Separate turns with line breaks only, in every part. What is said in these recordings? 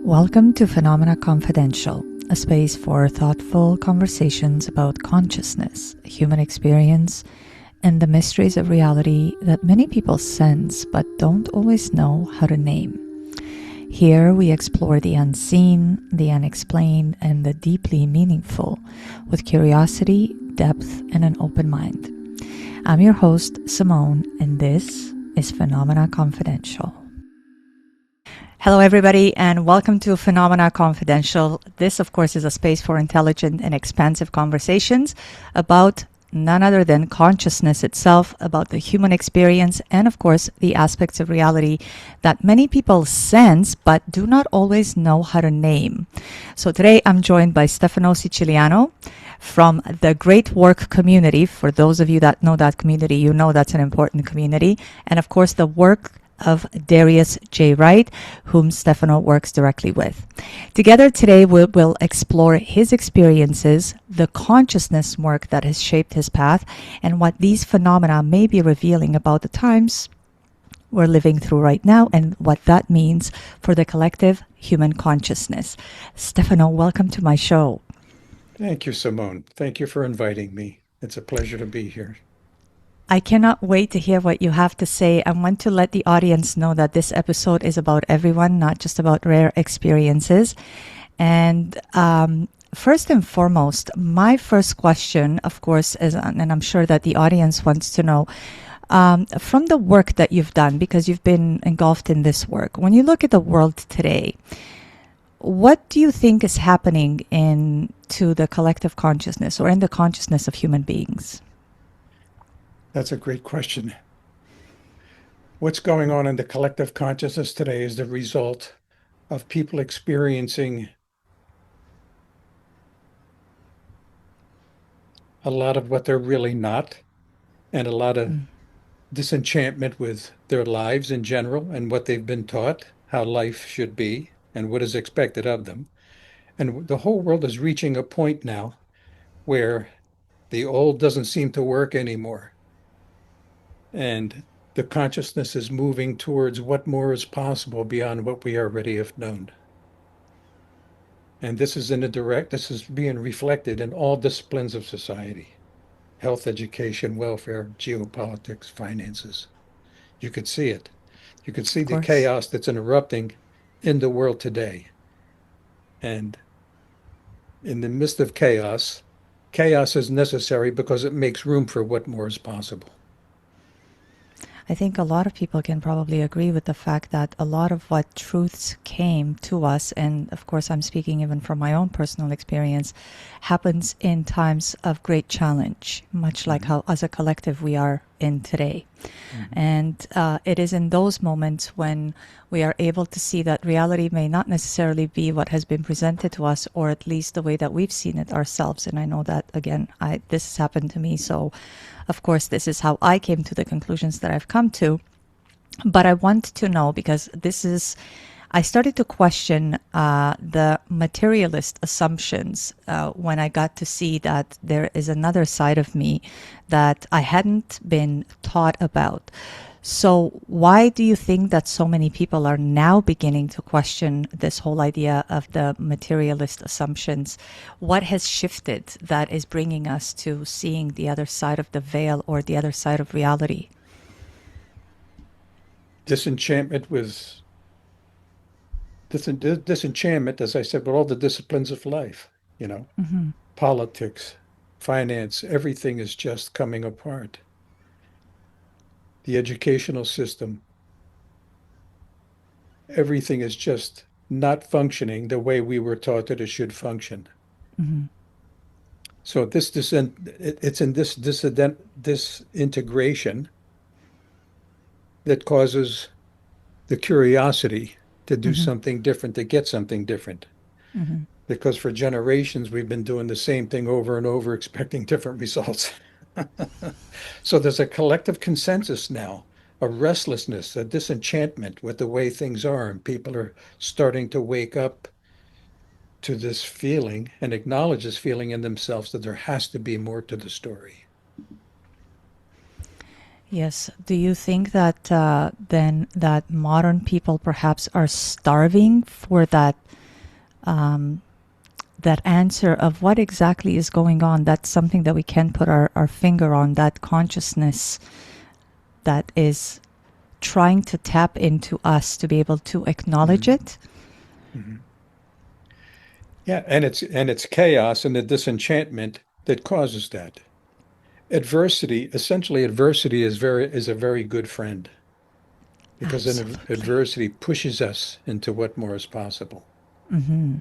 Welcome to Phenomena Confidential, a space for thoughtful conversations about consciousness, human experience, and the mysteries of reality that many people sense but don't always know how to name. Here we explore the unseen, the unexplained, and the deeply meaningful with curiosity, depth, and an open mind. I'm your host, Simone, and this is Phenomena Confidential. Hello, everybody, and welcome to Phenomena Confidential. This, of course, is a space for intelligent and expansive conversations about none other than consciousness itself, about the human experience, and, of course, the aspects of reality that many people sense but do not always know how to name. So today I'm joined by Stefano Siciliano from the Great Work community. For those of you that know that community, you know that's an important community. And, of course, the work of Darius J. Wright, whom Stefano works directly with. Together today, we'll explore his experiences, the consciousness work that has shaped his path, and what these phenomena may be revealing about the times we're living through right now and what that means for the collective human consciousness. Stefano, welcome to my show.
Thank you, Simone. Thank you for inviting me. It's a pleasure to be here.
I cannot wait to hear what you have to say. I want to let the audience know that this episode is about everyone, not just about rare experiences. And first and foremost, my first question, of course, is, and I'm sure that the audience wants to know, from the work that you've done, because you've been engulfed in this work, when you look at the world today, what do you think is happening to the collective consciousness or in the consciousness of human beings?
That's a great question. What's going on in the collective consciousness today is the result of people experiencing a lot of what they're really not, and a lot of
Mm.
disenchantment with their lives in general and what they've been taught, how life should be, and what is expected of them. And the whole world is reaching a point now where the old doesn't seem to work anymore. And the consciousness is moving towards what more is possible beyond what we already have known. And this is being reflected in all disciplines of society: health, education, welfare, geopolitics, finances. You could see it. You could see
Of
the
course.
chaos that's erupting in the world today. And in the midst of chaos, chaos is necessary because it makes room for what more is possible.
I think a lot of people can probably agree with the fact that a lot of what truths came to us, and of course I'm speaking even from my own personal experience, happens in times of great challenge, much like
Mhm.
how as a collective we are in today.
Mhm.
And it is in those moments when we are able to see that reality may not necessarily be what has been presented to us, or at least the way that we've seen it ourselves. And I know that, again, this has happened to me. So, of course, this is how I came to the conclusions that I've come to. But I want to know, because I started to question the materialist assumptions when I got to see that there is another side of me that I hadn't been taught about. So why do you think that so many people are now beginning to question this whole idea of the materialist assumptions? What has shifted that is bringing us to seeing the other side of the veil or the other side of reality?
Disenchantment with disenchantment, as I said, with all the disciplines of life, you know,
Mm-hmm.
politics, finance, everything is just coming apart. The educational system, everything is just not functioning the way we were taught that it should function.
Mm-hmm.
So it's in this disintegration that causes the curiosity to do
Mm-hmm.
something different, to get something different.
Mm-hmm.
Because for generations we've been doing the same thing over and over, expecting different results. So there's a collective consensus now, a restlessness, a disenchantment with the way things are, and people are starting to wake up to this feeling and acknowledge this feeling in themselves that there has to be more to the story.
Yes. Do you think that then that modern people perhaps are starving for um, that answer of what exactly is going on? That's something that we can put our finger on, that consciousness that is trying to tap into us to be able to acknowledge
Mhm.
it.
Mhm. Yeah, and it's chaos and the disenchantment that causes that. Essentially adversity is a very good friend because then
Absolutely.
adversity pushes us into what more is possible.
Hmm.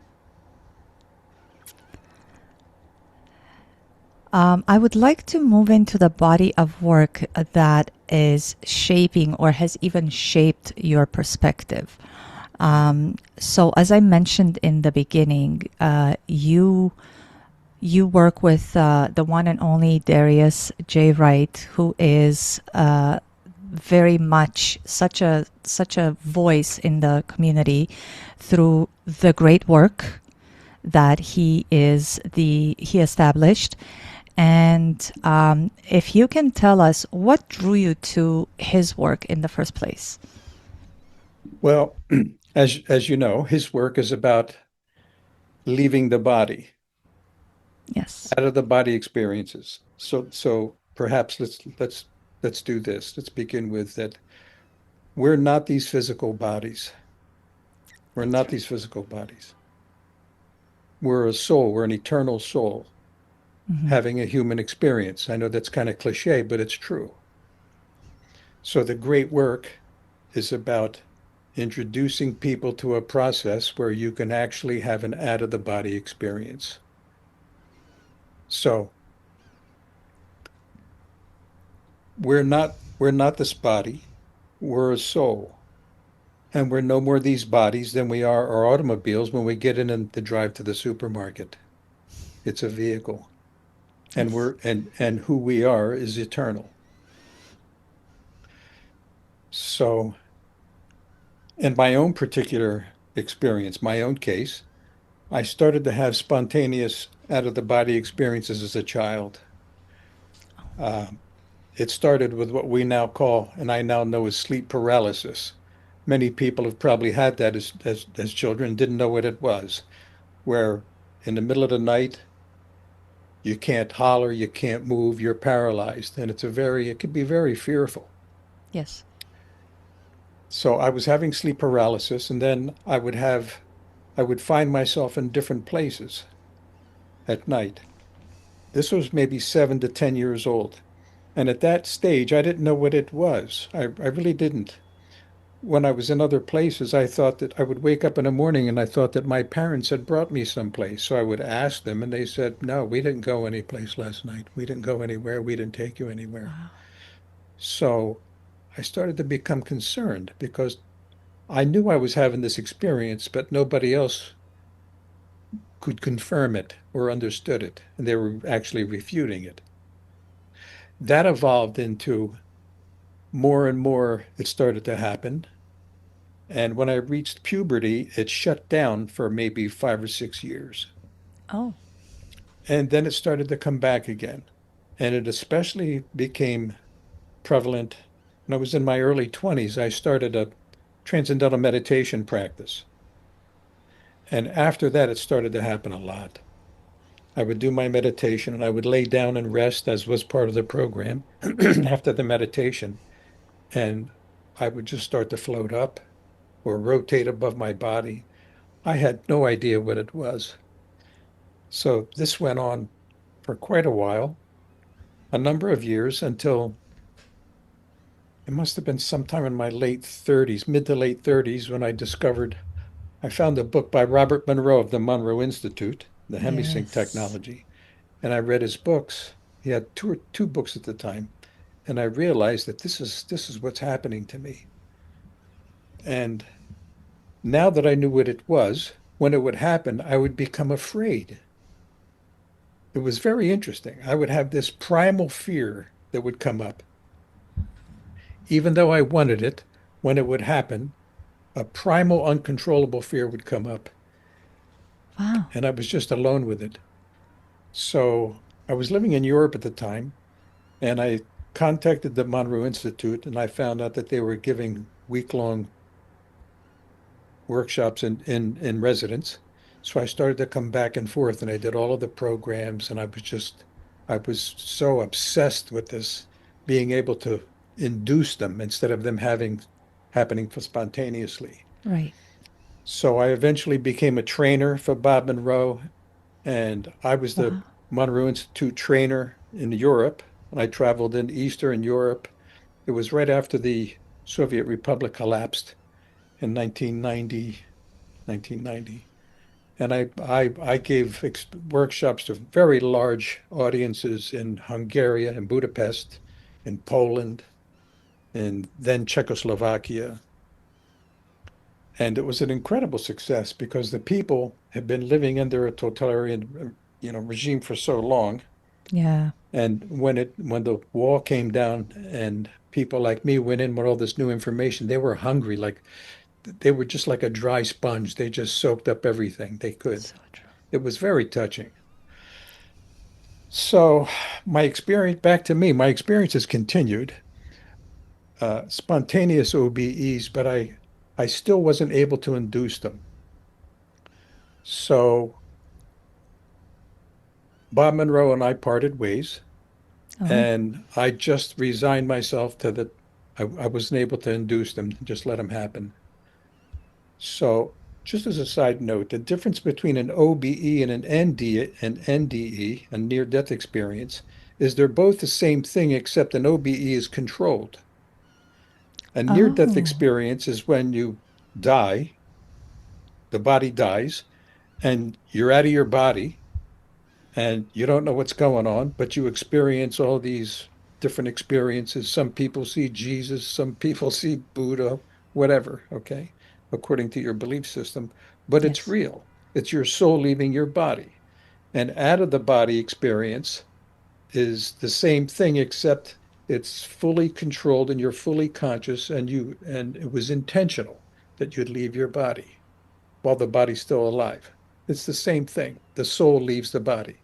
I would like to move into the body of work that is shaping or has even shaped your perspective. So, as I mentioned in the beginning, you work with the one and only Darius J. Wright, who is very much such a voice in the community through the great work that he established. And if you can tell us what drew you to his work in the first place.
Well, as you know, his work is about leaving the body,
Yes.
out of the body experiences. So perhaps let's do this. Let's begin with that we're not these physical bodies. We're
That's
not
right.
these physical bodies. We're a soul, we're an eternal soul
Hmm.
having a human experience. I know that's kind of cliche, but it's true. So the great work is about introducing people to a process where you can actually have an out of the body experience. So we're not this body. We're a soul. And we're no more these bodies than we are our automobiles when we get in and the drive to the supermarket. It's a vehicle. And
Yes.
who we are is eternal. So in my own particular experience, my own case, I started to have spontaneous out of the body experiences as a child. Uh, it started with what we now call, and I now know as sleep paralysis. Many people have probably had that as children, didn't know what it was, where in the middle of the night, you can't holler, you can't move, you're paralyzed. And it could be very fearful.
Yes.
So I was having sleep paralysis, and then I would find myself in different places at night. This was maybe 7 to 10 years old. And at that stage, I didn't know what it was. I really didn't. When I was in other places, I thought that I would wake up in the morning and I thought that my parents had brought me someplace. So I would ask them, and they said, "No, we didn't go anyplace last night. We didn't go anywhere. We didn't take you anywhere."
Wow.
So I started to become concerned because I knew I was having this experience, but nobody else could confirm it or understood it. And they were actually refuting it. That evolved into more and more, it started to happen. And when I reached puberty, it shut down for maybe 5 or 6 years.
Oh.
And then it started to come back again. And it especially became prevalent when I was in my early 20s. I started a transcendental meditation practice. And after that, it started to happen a lot. I would do my meditation and I would lay down and rest, as was part of the program, after the meditation. And I would just start to float up or rotate above my body. I had no idea what it was. So this went on for quite a while, a number of years until it must have been sometime in my late 30s, mid to late 30s, when I found a book by Robert Monroe of the Monroe Institute, the hemisync
Yes.
technology, and I read his books. He had two books at the time, and I realized that this is what's happening to me. And now that I knew what it was, when it would happen, I would become afraid. It was very interesting. I would have this primal fear that would come up. Even though I wanted it, when it would happen, a primal, uncontrollable fear would come up,
Wow.
and I was just alone with it. So I was living in Europe at the time, and I contacted the Monroe Institute, and I found out that they were giving week-long workshops in residence. So I started to come back and forth, and I did all of the programs, and I was so obsessed with this, being able to induce them instead of them happening for spontaneously.
Right.
So I eventually became a trainer for Bob Monroe, and I was the
Wow.
Monroe Institute trainer in Europe, and I traveled in Eastern Europe. It was right after the Soviet Republic collapsed in 1990. And I gave workshops to very large audiences in Hungary and Budapest, in Poland, and then Czechoslovakia. And it was an incredible success because the people had been living under a totalitarian, regime for so long.
Yeah.
And when the wall came down and people like me went in with all this new information, they were hungry, like they were just like a dry sponge. They just soaked up everything they could.
So true.
It was very touching. So my experience has continued, spontaneous OBEs, but I still wasn't able to induce them. So Bob Monroe and I parted ways,
Oh.
and I just resigned myself to that. I wasn't able to induce them, just let them happen. So just as a side note, the difference between an OBE and an NDE, a near-death experience, is they're both the same thing, except an OBE is controlled. A near-death
Oh.
experience is when you die, the body dies, and you're out of your body, and you don't know what's going on, but you experience all these different experiences. Some people see Jesus, some people see Buddha, whatever, okay, according to your belief system, but it's
Yes.
real. It's your soul leaving your body. And out of the body experience is the same thing, except it's fully controlled and you're fully conscious, and it was intentional that you'd leave your body while the body's still alive. It's the same thing. The soul leaves the body.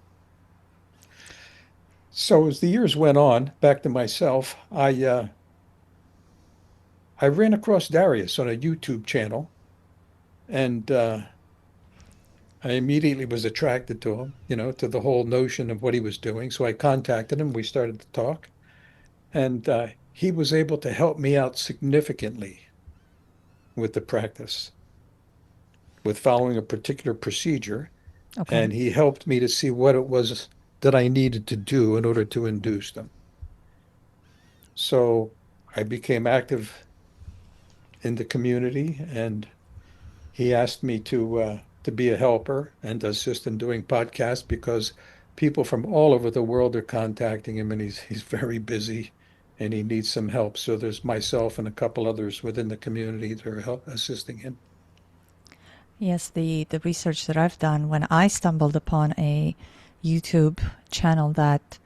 So as the years went on, back to myself, I ran across Darius on a YouTube channel, and I immediately was attracted to him, to the whole notion of what he was doing. So I contacted him. We started to talk, and he was able to help me out significantly with the practice, with following a particular procedure,
Okay.
and he helped me to see what it was that I needed to do in order to induce them. So I became active in the community, and he asked me to be a helper and to assist in doing podcasts because people from all over the world are contacting him, and he's very busy and he needs some help. So there's myself and a couple others within the community that are assisting him.
Yes, the research that I've done when I stumbled upon a YouTube channel that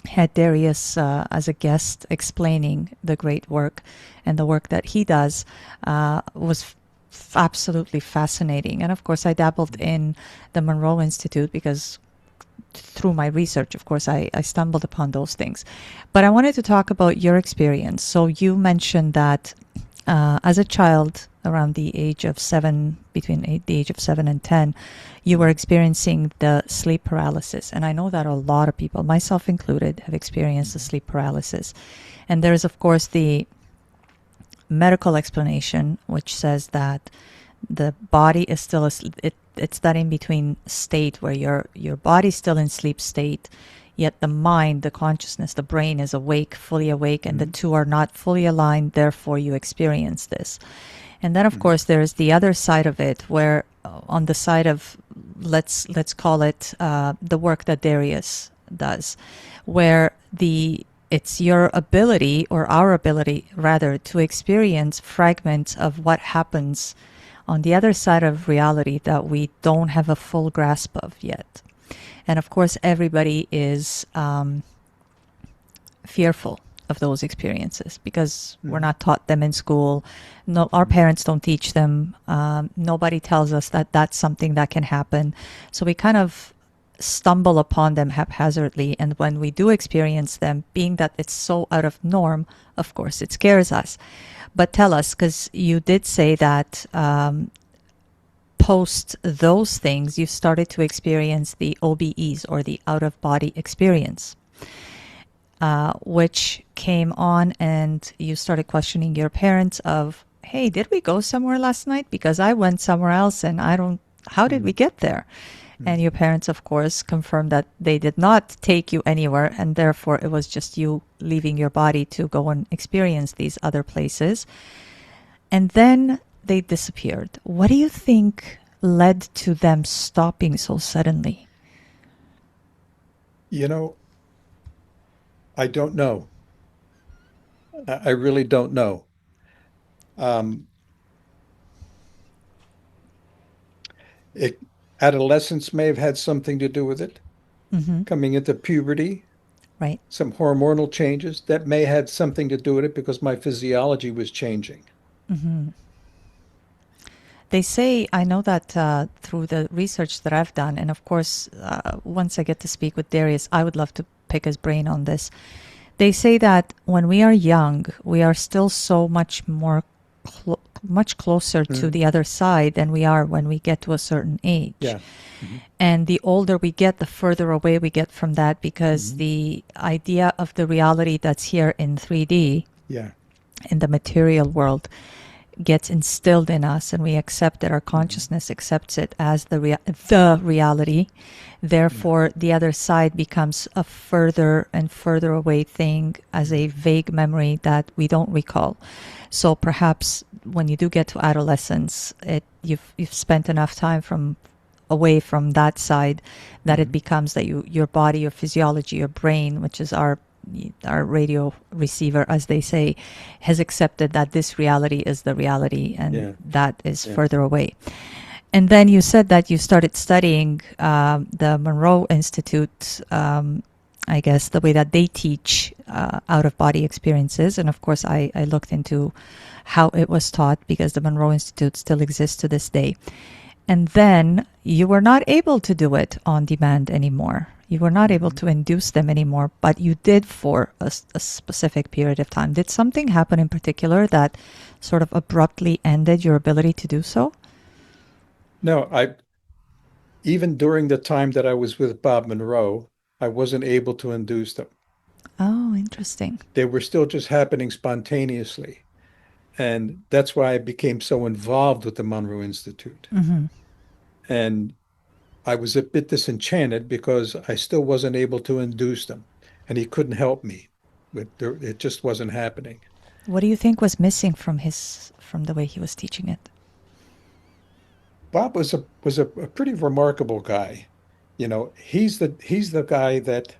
had Darius as a guest explaining the great work and the work that he does was absolutely fascinating. And of course, I dabbled in the Monroe Institute because through my research, of course, I stumbled upon those things. But I wanted to talk about your experience. So you mentioned that as a child, around the age of 7, between the age of 7 and 10, you were experiencing the sleep paralysis. And I know that a lot of people, myself included, have experienced the sleep paralysis. And there is, of course, the medical explanation, which says that the body is still it's that in between state where your body's still in sleep state, yet the mind, the consciousness, the brain is awake, fully awake, and the two are not fully aligned. Therefore, you experience this. And then, of course, there's the other side of it, where on the side of let's call it the work that Darius does, where it's your ability, or our ability rather, to experience fragments of what happens on the other side of reality that we don't have a full grasp of yet. And of course, everybody is fearful of those experiences because we're not taught them in school. No, our parents don't teach them. Nobody tells us that that's something that can happen. So we kind of stumble upon them haphazardly. And when we do experience them, being that it's so out of norm, of course, it scares us. But tell us, because you did say that post those things, you started to experience the OBEs, or the out of body experience, which came on, and you started questioning your parents of, hey, did we go somewhere last night? Because I went somewhere else and I don't, how did we get there? And your parents, of course, confirmed that they did not take you anywhere, and therefore it was just you leaving your body to go and experience these other places. And then they disappeared. What do you think led to them stopping so suddenly?
You know, I don't know. I really don't know. Um, it, Adolescence may have had something to do with it.
Mm-hmm.
Coming into puberty,
Right.
some hormonal changes that may have had something to do with it because my physiology was changing.
Mm-hmm. They say, I know that through the research that I've done, and of course, once I get to speak with Darius, I would love to pick his brain on this. They say that when we are young, we are still so much more, much closer to
Mm,
the other side than we are when we get to a certain age.
yeah. Hmm.
And the older we get, the further away we get from that, because
Hmm.
the idea of the reality that's here in 3D,
Yeah.
in the material world, gets instilled in us, and we accept it. Our
Hmm.
consciousness accepts it as the reality.
Yeah.
Therefore, the other side becomes a further and further away thing, as a vague memory that we don't recall. So perhaps when you do get to adolescence, you've spent enough time from away from that side, that it
Hmm.
becomes that your body, your physiology, your brain, which is our radio receiver, as they say, has accepted that this reality is the reality, and
Yeah.
that is
Yeah.
further away. And then you said that you started studying the Monroe Institute, I guess, the way that they teach out of body experiences. And of course, I looked into how it was taught, because the Monroe Institute still exists to this day. And then you were not able to do it on demand anymore. You were not able
Hmm.
to induce them anymore, but you did for a specific period of time. Did something happen in particular that sort of abruptly ended your ability to do so?
No, even during the time that I was with Bob Monroe, I wasn't able to induce them.
Oh, interesting.
They were still just happening spontaneously. And that's why I became so involved with the Monroe Institute.
Mm-hmm.
And I was a bit disenchanted because I still wasn't able to induce them. And he couldn't help me. It just wasn't happening.
What do you think was missing from the way he was teaching it?
Bob was a pretty remarkable guy. He's the guy that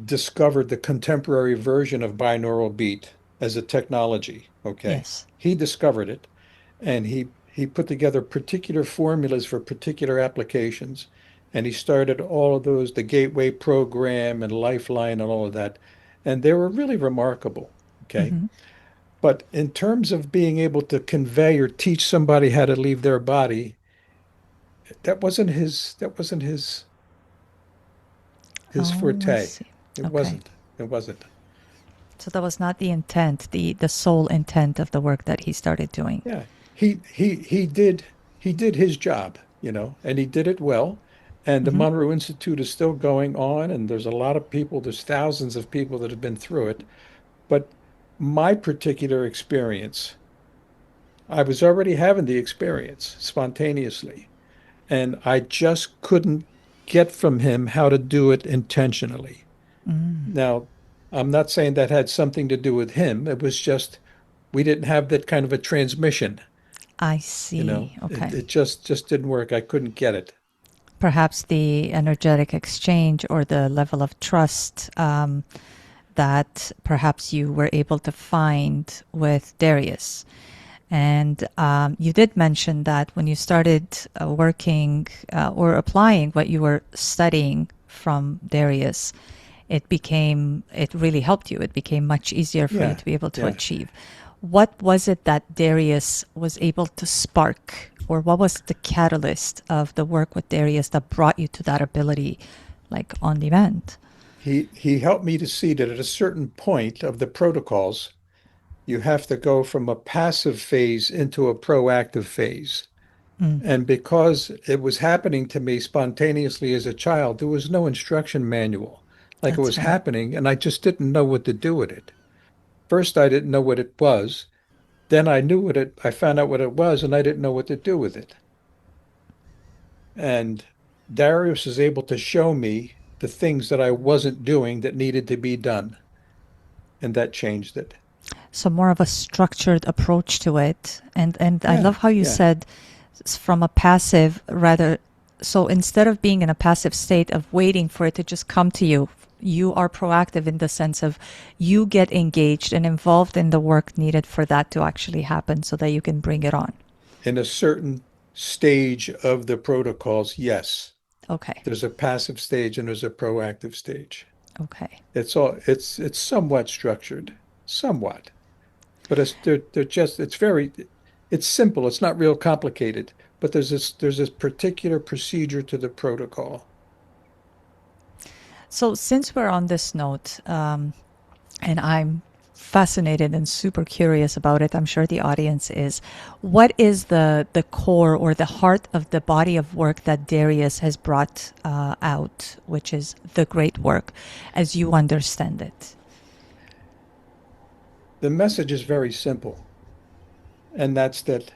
discovered the contemporary version of binaural beat as a technology. Okay.
Yes.
He discovered it, and he put together particular formulas for particular applications, and he started all of those, the Gateway program and Lifeline and all of that. And they were really remarkable. Okay.
Mm-hmm.
But in terms of being able to convey or teach somebody how to leave their body, that wasn't his
Oh, I
forte.
see.
It
Okay.
wasn't. It wasn't.
So that was not the intent, the sole intent of the work that he started doing.
Yeah, he did his job, and he did it well. And the
Mm-hmm.
Monroe Institute is still going on, and there's a lot of people, there's thousands of people that have been through it. But my particular experience, I was already having the experience spontaneously, and I just couldn't get from him how to do it intentionally.
Mm.
Now, I'm not saying that had something to do with him. It was just we didn't have that kind of a transmission.
I
You
see.
know,
Okay.
it just didn't work. I couldn't get it.
Perhaps the energetic exchange, or the level of trust that perhaps you were able to find with Darius. And you did mention that when you started working or applying what you were studying from Darius, it really helped you. It became much easier for you
Yeah,
to be able to
yeah.
achieve. What was it that Darius was able to spark Or what was the catalyst of the work with Darius that brought you to that ability, like on demand?
He helped me to see that at a certain point of the protocols, you have to go from a passive phase into a proactive phase.
Mm,
And because it was happening to me spontaneously as a child, there was no instruction manual. Like it
that's
was
right.
happening, and I just didn't know what to do with it. First, I didn't know what it was. Then I found out what it was, and I didn't know what to do with it. And Darius is able to show me the things that I wasn't doing that needed to be done. And that changed it.
So more of a structured approach to it. And I
Yeah,
love how you
yeah.
said from a passive rather, so instead of being in a passive state of waiting for it to just come to you, you are proactive in the sense of you get engaged and involved in the work needed for that to actually happen so that you can bring it on.
In a certain stage of the protocols, yes.
Okay.
There's a passive stage and there's a proactive stage.
Okay.
It's somewhat structured, somewhat, but they're just it's simple. It's not real complicated, but there's this particular procedure to the protocol.
So since we're on this note, and I'm fascinated and super curious about it. I'm sure the audience is. What is the core or the heart of the body of work that Darius has brought out, which is the great work, as you understand it?
The message is very simple, and that's that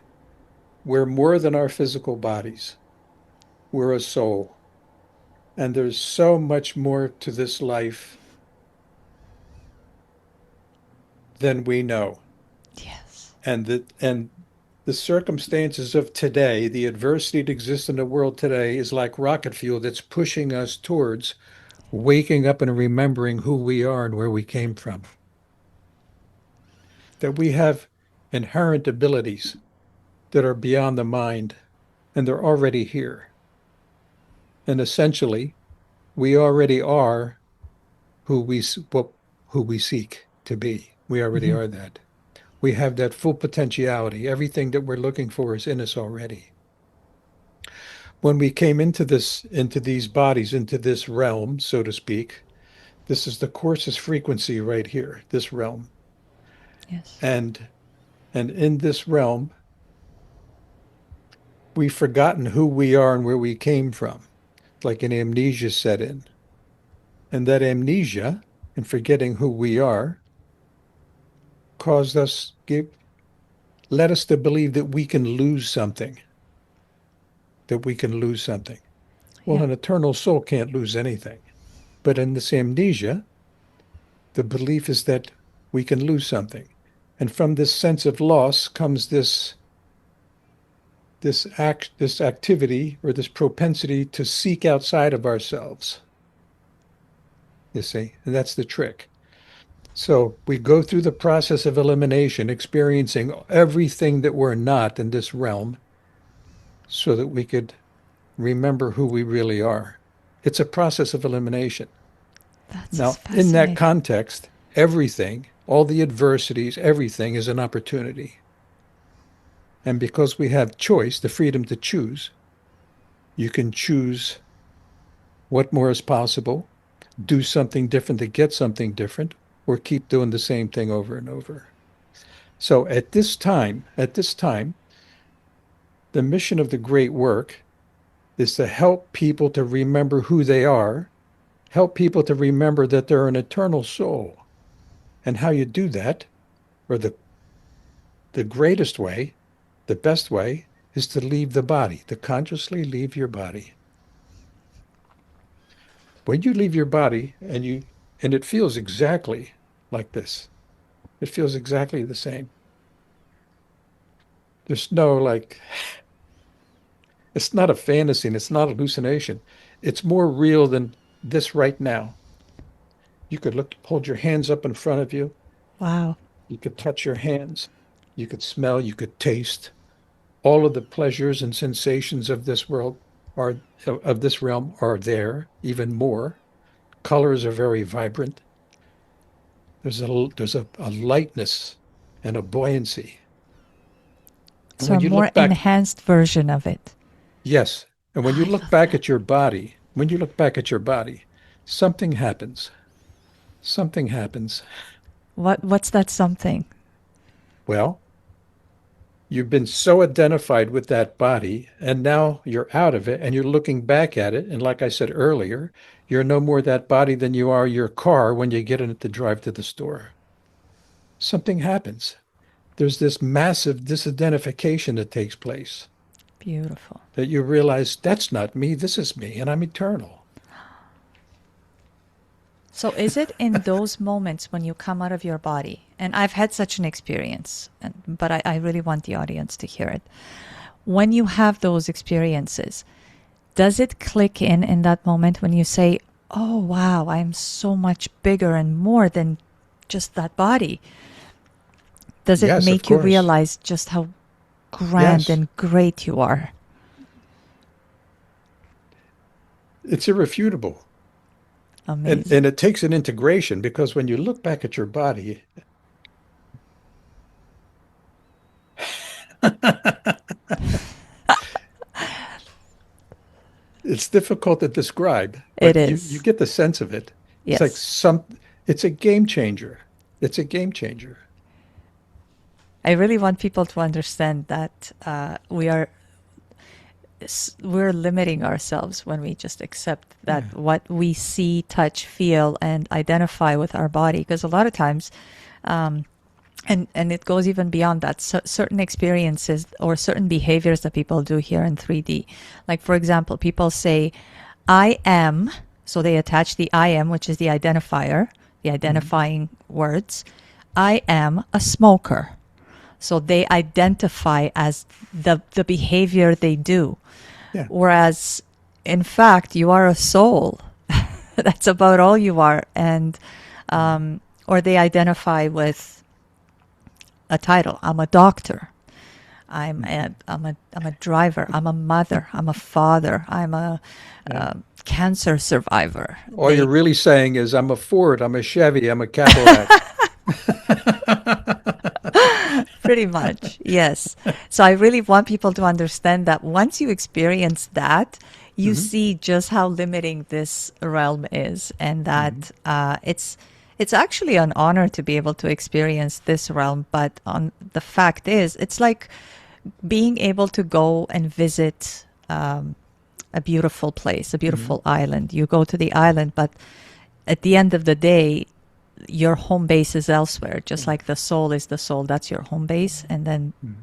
we're more than our physical bodies. We're a soul, and there's so much more to this life than we know.
Yes.
And the circumstances of today, the adversity that exists in the world today is like rocket fuel that's pushing us towards waking up and remembering who we are and where we came from. That we have inherent abilities that are beyond the mind and they're already here. And essentially, we already are who we what, who we seek to be. We already
Mm-hmm.
are that. We have that full potentiality. Everything that we're looking for is in us already. When we came into these bodies, into this realm, so to speak, this is the coarsest frequency right here, this realm.
Yes.
And and in this realm, we've forgotten who we are and where we came from, like an amnesia set in. And that amnesia and forgetting who we are caused us, led us to believe that we can lose something, that we can lose something. Well,
Yeah.
an eternal soul can't lose anything. But in this amnesia, the belief is that we can lose something. And from this sense of loss comes this activity or this propensity to seek outside of ourselves, you see, and that's the trick. So we go through the process of elimination, experiencing everything that we're not in this realm so that we could remember who we really are. It's a process of elimination.
That's
Now, in that
fascinating.
context, everything, all the adversities, everything is an opportunity. And because we have choice, the freedom to choose, you can choose what more is possible, do something different to get something different, or keep doing the same thing over and over. So at this time, the mission of the great work is to help people to remember who they are, help people to remember that they're an eternal soul. And how you do that, or the greatest way, the best way, is to leave the body, to consciously leave your body. When you leave your body and it feels exactly like this. It feels exactly the same. There's no like it's not a fantasy and it's not a hallucination. It's more real than this right now. You could hold your hands up in front of you.
Wow.
You could touch your hands. You could smell, you could taste. All of the pleasures and sensations of this world are of this realm are there, even more. Colors are very vibrant. There's a lightness and a buoyancy. And
So a
when you
more
look back,
enhanced version of it.
yes. And when you
I
look
love
back
that.
at your body, when you look back at your body, something happens. Something happens.
What's that something?
Well, you've been so identified with that body, and now you're out of it and you're looking back at it. And like I said earlier, you're no more that body than you are your car when you get in it to drive to the store. Something happens. There's this massive disidentification that takes place
Beautiful.
that you realize that's not me, this is me, and I'm eternal.
So is it in those moments when you come out of your body? And I've had such an experience, but I really want the audience to hear it. When you have those experiences, does it click in that moment when you say, oh, wow, I'm so much bigger and more than just that body? Does it
Yes, of
make you
course.
realize just how grand
Yes,
and great you are?
it's irrefutable. And
Amazing.
it takes an integration because when you look back at your body, it's difficult to describe,
It
but you
is.
get the sense of it. It's like
Yes.
it's a game changer. It's a game changer.
I really want people to understand that we're limiting ourselves when we just accept that
Yeah.
what we see, touch, feel, and identify with our body. Because a lot of times, um, and it goes even beyond that. Certain experiences or certain behaviors that people do here in 3D, like for example, people say, "I am," so they attach the "I am," which is the identifier, the
Mhm.
identifying words. "I am a smoker." So they identify as the behavior they do.
Yeah.
Whereas, in fact, you are a soul. That's about all you are. And,
Mhm.
or they identify with a title. I'm a doctor.
Mhm.
I'm a driver. I'm a mother. I'm a father. I'm a,
Yeah.
cancer survivor.
All you're
They
really saying is, I'm a Ford, I'm a Chevy, I'm a Cadillac.
Pretty much, yes. So I really want people to understand that once you experience that, you
Hmm.
see just how limiting this realm is, and
Hmm.
that it's actually an honor to be able to experience this realm. But on the fact is, it's like being able to go and visit a beautiful place, a
Hmm.
beautiful island. You go to the island, but at the end of the day, your home base is elsewhere, just
Yeah.
like the soul is the soul. That's your home base. And then
Mhm.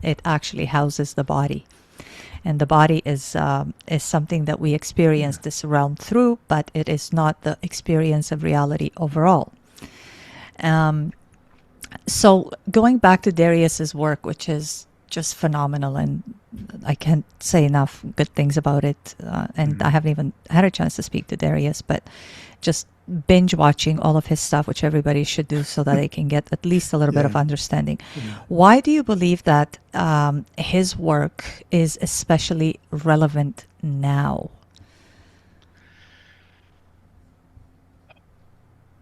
it actually houses the body. And the body is something that we experience
Yeah.
this realm through, but it is not the experience of reality overall. Um, so going back to Darius's work, which is just phenomenal, and I can't say enough good things about it. And I
Mhm.
haven't even had a chance to speak to Darius, but just binge watching all of his stuff, which everybody should do so that they can get at least a little bit of
Yeah.
understanding.
Yeah.
Why do you believe that his work is especially relevant now?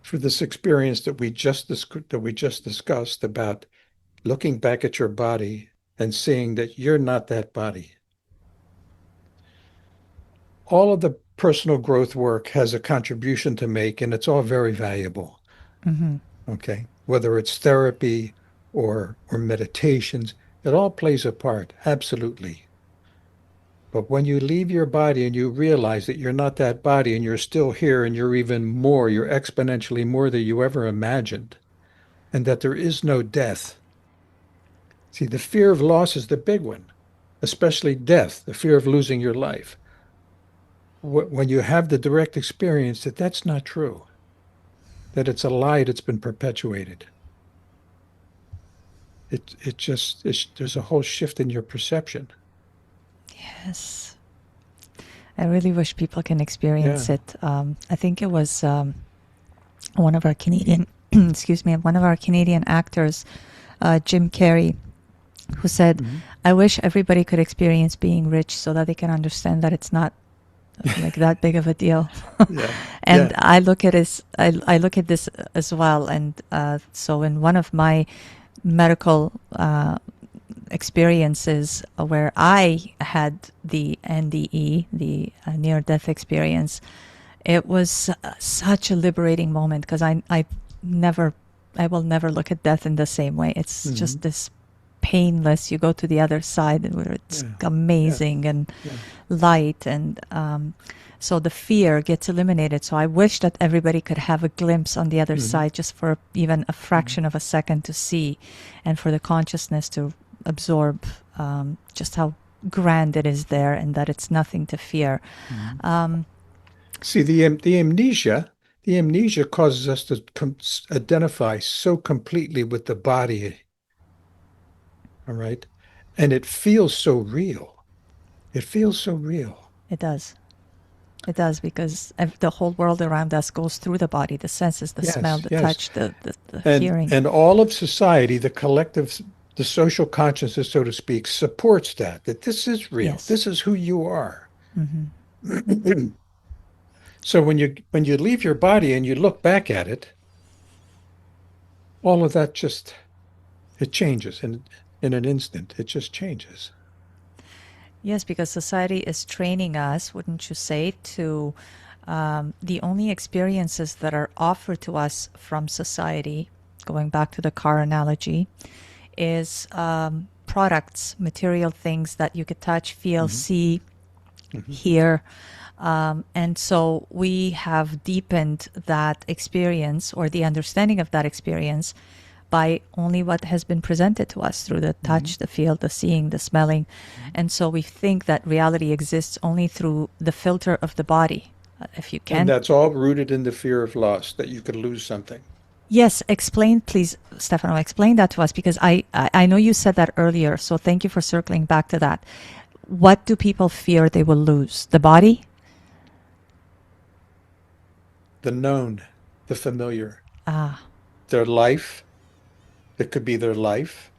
For this experience that we just discussed about looking back at your body and seeing that you're not that body. All of the personal growth work has a contribution to make, and it's all very valuable.
Mm-hmm.
Okay. Whether it's therapy or meditations, it all plays a part, absolutely. But when you leave your body and you realize that you're not that body and you're still here and you're even more, you're exponentially more than you ever imagined, and that there is no death. See, the fear of loss is the big one, especially death, the fear of losing your life. When you have the direct experience that that's not true, that it's a lie that's been perpetuated, there's a whole shift in your perception.
Yes. I really wish people can
Yeah.
experience it. I think it was one of our Canadian, excuse me, one of our Canadian actors, Jim Carrey, who said,
Mhm.
"I wish everybody could experience being rich so that they can understand that it's not like that big of a deal."
Yeah.
And
Yeah.
I look at this as well. And so in one of my medical experiences where I had the NDE, the near-death experience, it was such a liberating moment because never, I will never look at death in the same way. It's just this painless. You go to the other side where it's
Yeah.
amazing and
Yeah.
light, and so the fear gets eliminated. So I wish that everybody could have a glimpse on the other side, just for even a fraction of a second to see, and for the consciousness to absorb just how grand it is there, and that it's nothing to fear.
See, the amnesia causes us to identify so completely with the body, all right? And it feels so real. It feels so real.
It does. It does, because the whole world around us goes through the body, the senses, the smell,
Yes,
the
yes.
touch, the
And
hearing.
and all of society, the collective, the social consciousness, so to speak, supports that this is real.
Yes.
This is who you are.
Hmm.
So when you leave your body and you look back at it, all of that just it changes in an instant. It just changes.
Yes, because society is training us, wouldn't you say, to the only experiences that are offered to us from society, going back to the car analogy, is products, material things that you could touch, feel,
Hmm.
see,
Hmm.
hear. And so we have deepened that experience, or the understanding of that experience, by only what has been presented to us through the
Hmm.
touch, the feel, the seeing, the smelling. And so we think that reality exists only through the filter of the body. If you
And
can.
that's all rooted in the fear of loss, that you could lose something.
Yes, explain, please, Stefano, explain that to us, because I know you said that earlier. So thank you for circling back to that. What do people fear they will lose? The body?
The known, the familiar,
Ah.
their life. It could be their life,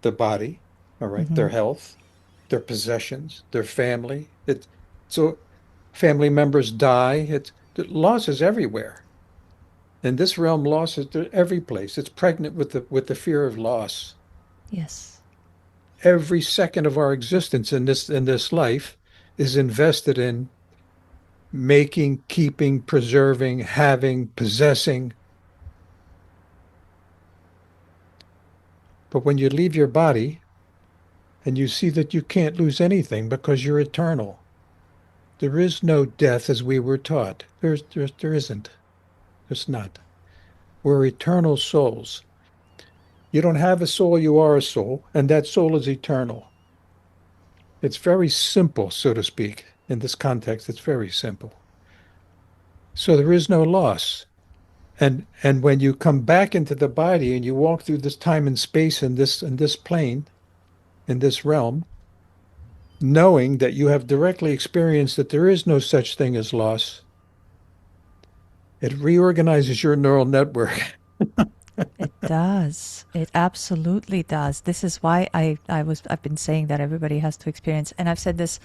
the body, all right,
Mm-hmm.
their health, their possessions, their family. So family members die. Loss is everywhere. In this realm, loss is every place. It's pregnant with the fear of loss.
Yes.
Every second of our existence in this life is invested in making, keeping, preserving, having, possessing. But when you leave your body and you see that you can't lose anything because you're eternal, there is no death as we were taught. There isn't. There's not. We're eternal souls. You don't have a soul, you are a soul, and that soul is eternal. It's very simple, so to speak. In this context, it's very simple. So there is no loss. And when you come back into the body and you walk through this time and space in this plane, in this realm, knowing that you have directly experienced that there is no such thing as loss, it reorganizes your neural network.
It does. It absolutely does. This is why I've been saying that everybody has to experience, and I've said this,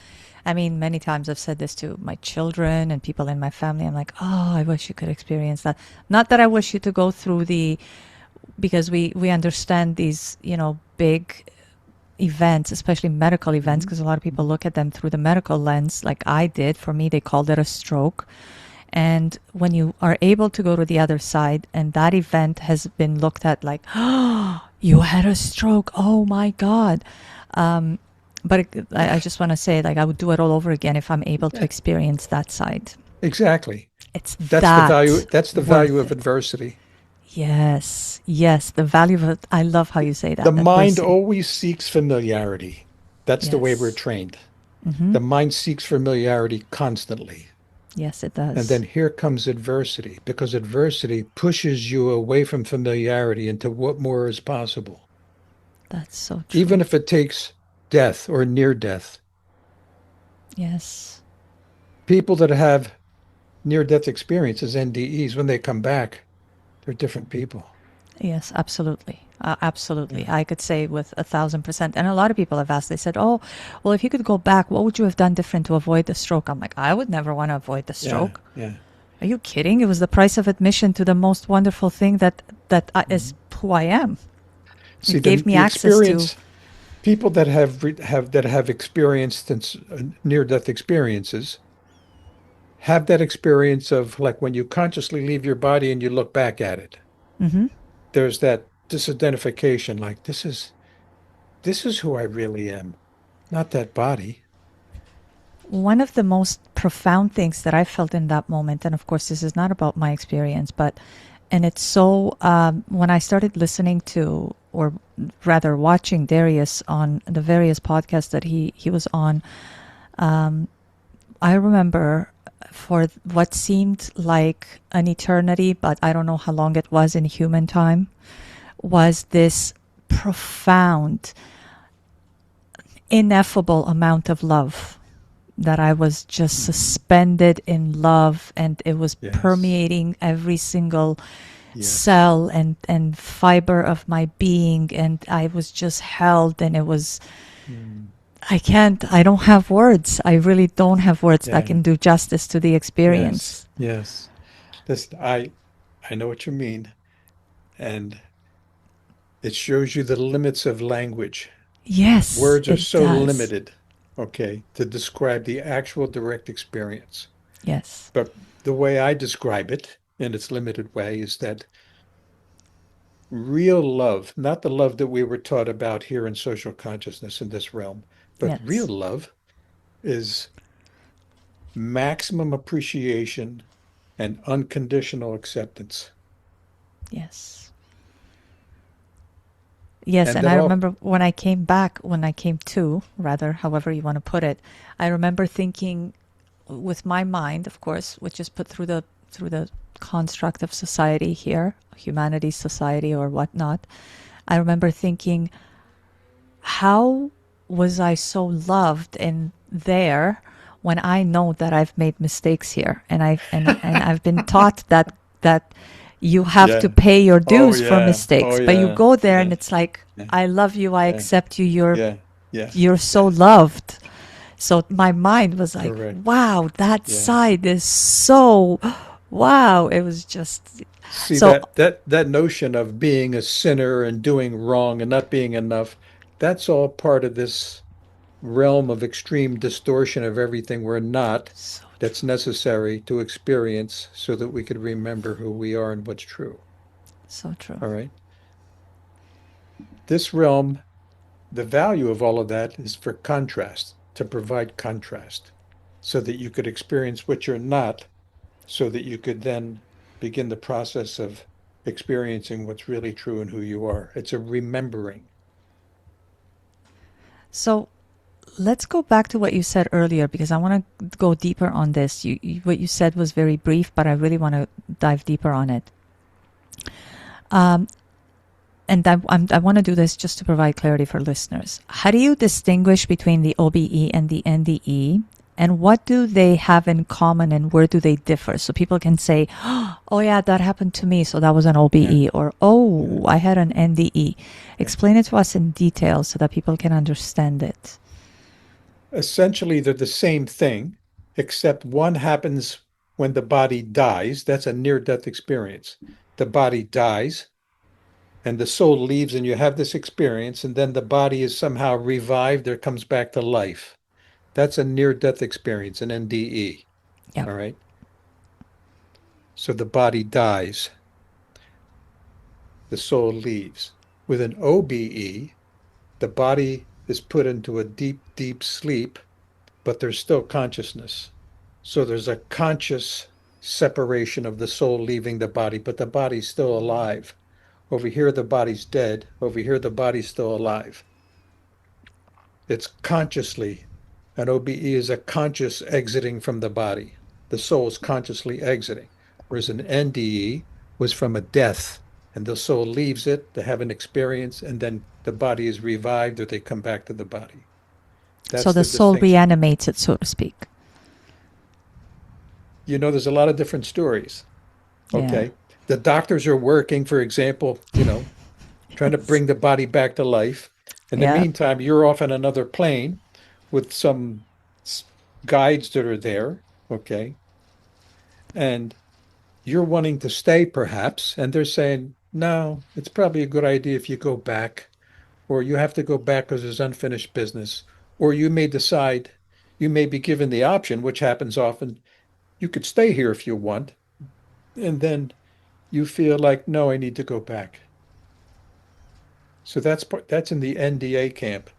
I mean, many times I've said this to my children and people in my family. I'm like, oh, I wish you could experience that. Not that I wish you to go through because we understand these, big events, especially medical events,
Mhm.
because a lot of people look at them through the medical lens, like I did. For me, they called it a stroke. And when you are able to go to the other side, and that event has been looked at like, oh, you had a stroke. Oh my God. Um, but I just want to say, like, I would do it all over again if I'm able to
Yeah,
experience that side.
exactly.
It's
That's the value.
that
That's the value
worth
of
it.
adversity.
Yes. Yes. The value of it. I love how you say
The
that.
mind
Adversity.
always seeks familiarity. That's the way we're
Yes.
trained.
Mm-hmm.
The mind seeks familiarity constantly.
Yes, it
And then
does.
here comes adversity, because adversity pushes you away from familiarity into what more is possible.
That's so true.
Even if it takes death or near death.
Yes.
People that have near death experiences, NDEs, when they come back, they're different people.
Yes, absolutely. Absolutely.
Yeah.
I could say with 1,000%. And a lot of people have asked, they said, oh, well, if you could go back, what would you have done different to avoid the stroke? I'm like, I would never want to avoid the
Yeah.
stroke.
Yeah.
Are you kidding? It was the price of admission to the most wonderful thing that is
Mhm.
who I am.
See,
It
the
gave me
the
access to,
experience People that have experienced near-death experiences have that experience of like when you consciously leave your body and you look back at it.
Hmm.
There's that disidentification, like this is who I really am, not that body.
One of the most profound things that I felt in that moment, and of course, this is not about my experience, but and it's so when I started listening to, or rather watching Darius on the various podcasts that he was on, um, I remember for what seemed like an eternity, but I don't know how long it was in human time, was this profound, ineffable amount of love that I was just
Hmm.
suspended in love, and it was
Yes,
permeating every single
yes.
cell and fiber of my being, and I was just held, and it was
Mm.
I don't have words. I really don't have words that
Yeah,
can do justice to the
yes,
experience.
yes. This I know what you mean, and it shows you the limits of language.
Yes,
Words are
it
so
does.
limited, okay, to describe the actual direct experience.
Yes.
But the way I describe it in its limited way is that real love, not the love that we were taught about here in social consciousness in this realm, but real
Yes.
love is maximum appreciation and unconditional acceptance.
Yes. Yes,
And
and
that
I
all,
remember when I came back, when I came to, rather, however you want to put it, I remember thinking with my mind, of course, which is put through the construct of society here, humanities society or whatnot. I remember thinking, how was I so loved in there when I know that I've made mistakes here, and I've been taught that you have to
yeah.
pay your
Oh
dues for
yeah. Oh
mistakes, but you
yeah.
go there and
Yeah.
it's like,
Yeah.
I love you, I
Yeah.
accept you,
Yeah. Yes.
you're so
Yes.
loved. So my mind was like,
Correct.
wow, that
Yeah.
side is so, wow. It was just
See
so.
that notion of being a sinner and doing wrong and not being enough, that's all part of this realm of extreme distortion of everything we're not
So true.
that's necessary to experience so that we could remember who we are and what's true.
So true.
All right. This realm, the value of all of that is for contrast, to provide contrast so that you could experience what you're not, so that you could then begin the process of experiencing what's really true and who you are. It's a remembering.
So let's go back to what you said earlier, because I want to go deeper on this. What you said was very brief, but I really want to dive deeper on it. Um, and I want to do this just to provide clarity for listeners. How do you distinguish between the OBE and the NDE? And what do they have in common, and where do they differ? So people can say, oh, yeah, that happened to me. So that was an
Yeah,
OBE. Or,
yeah,
oh, I had an NDE.
yeah.
Explain it to us in detail so that people can understand it.
Essentially, they're the same thing, except one happens when the body dies. That's a near-death experience. The body dies and the soul leaves, and you have this experience, and then the body is somehow revived or comes back to life. That's a near-death experience, an NDE.
Yeah.
All right. So the body dies, the soul leaves. With an OBE, the body is put into a deep, deep sleep, but there's still consciousness. So there's a conscious separation of the soul leaving the body, but the body's still alive. Over here, the body's dead. Over here, the body's still alive. It's consciously, an OBE is a conscious exiting from the body. The soul is consciously exiting, whereas an NDE was from a death, and the soul leaves it to have an experience, and then the body is revived or they come back to the body.
So
That's
the
the
soul
distinction.
reanimates it, so to speak.
There's a lot of different stories.
Yeah.
Okay. The doctors are working, for example, trying to
Yes.
bring the body back to life. In the
Yeah.
meantime, you're off on another plane with some guides that are there. Okay. And you're wanting to stay, perhaps. And they're saying, no, it's probably a good idea if you go back. or you have to go back because there's unfinished business, or you may decide, you may be given the option, which happens often, you could stay here if you want, and then you feel like, no, I need to go back. So that's in the NDA camp.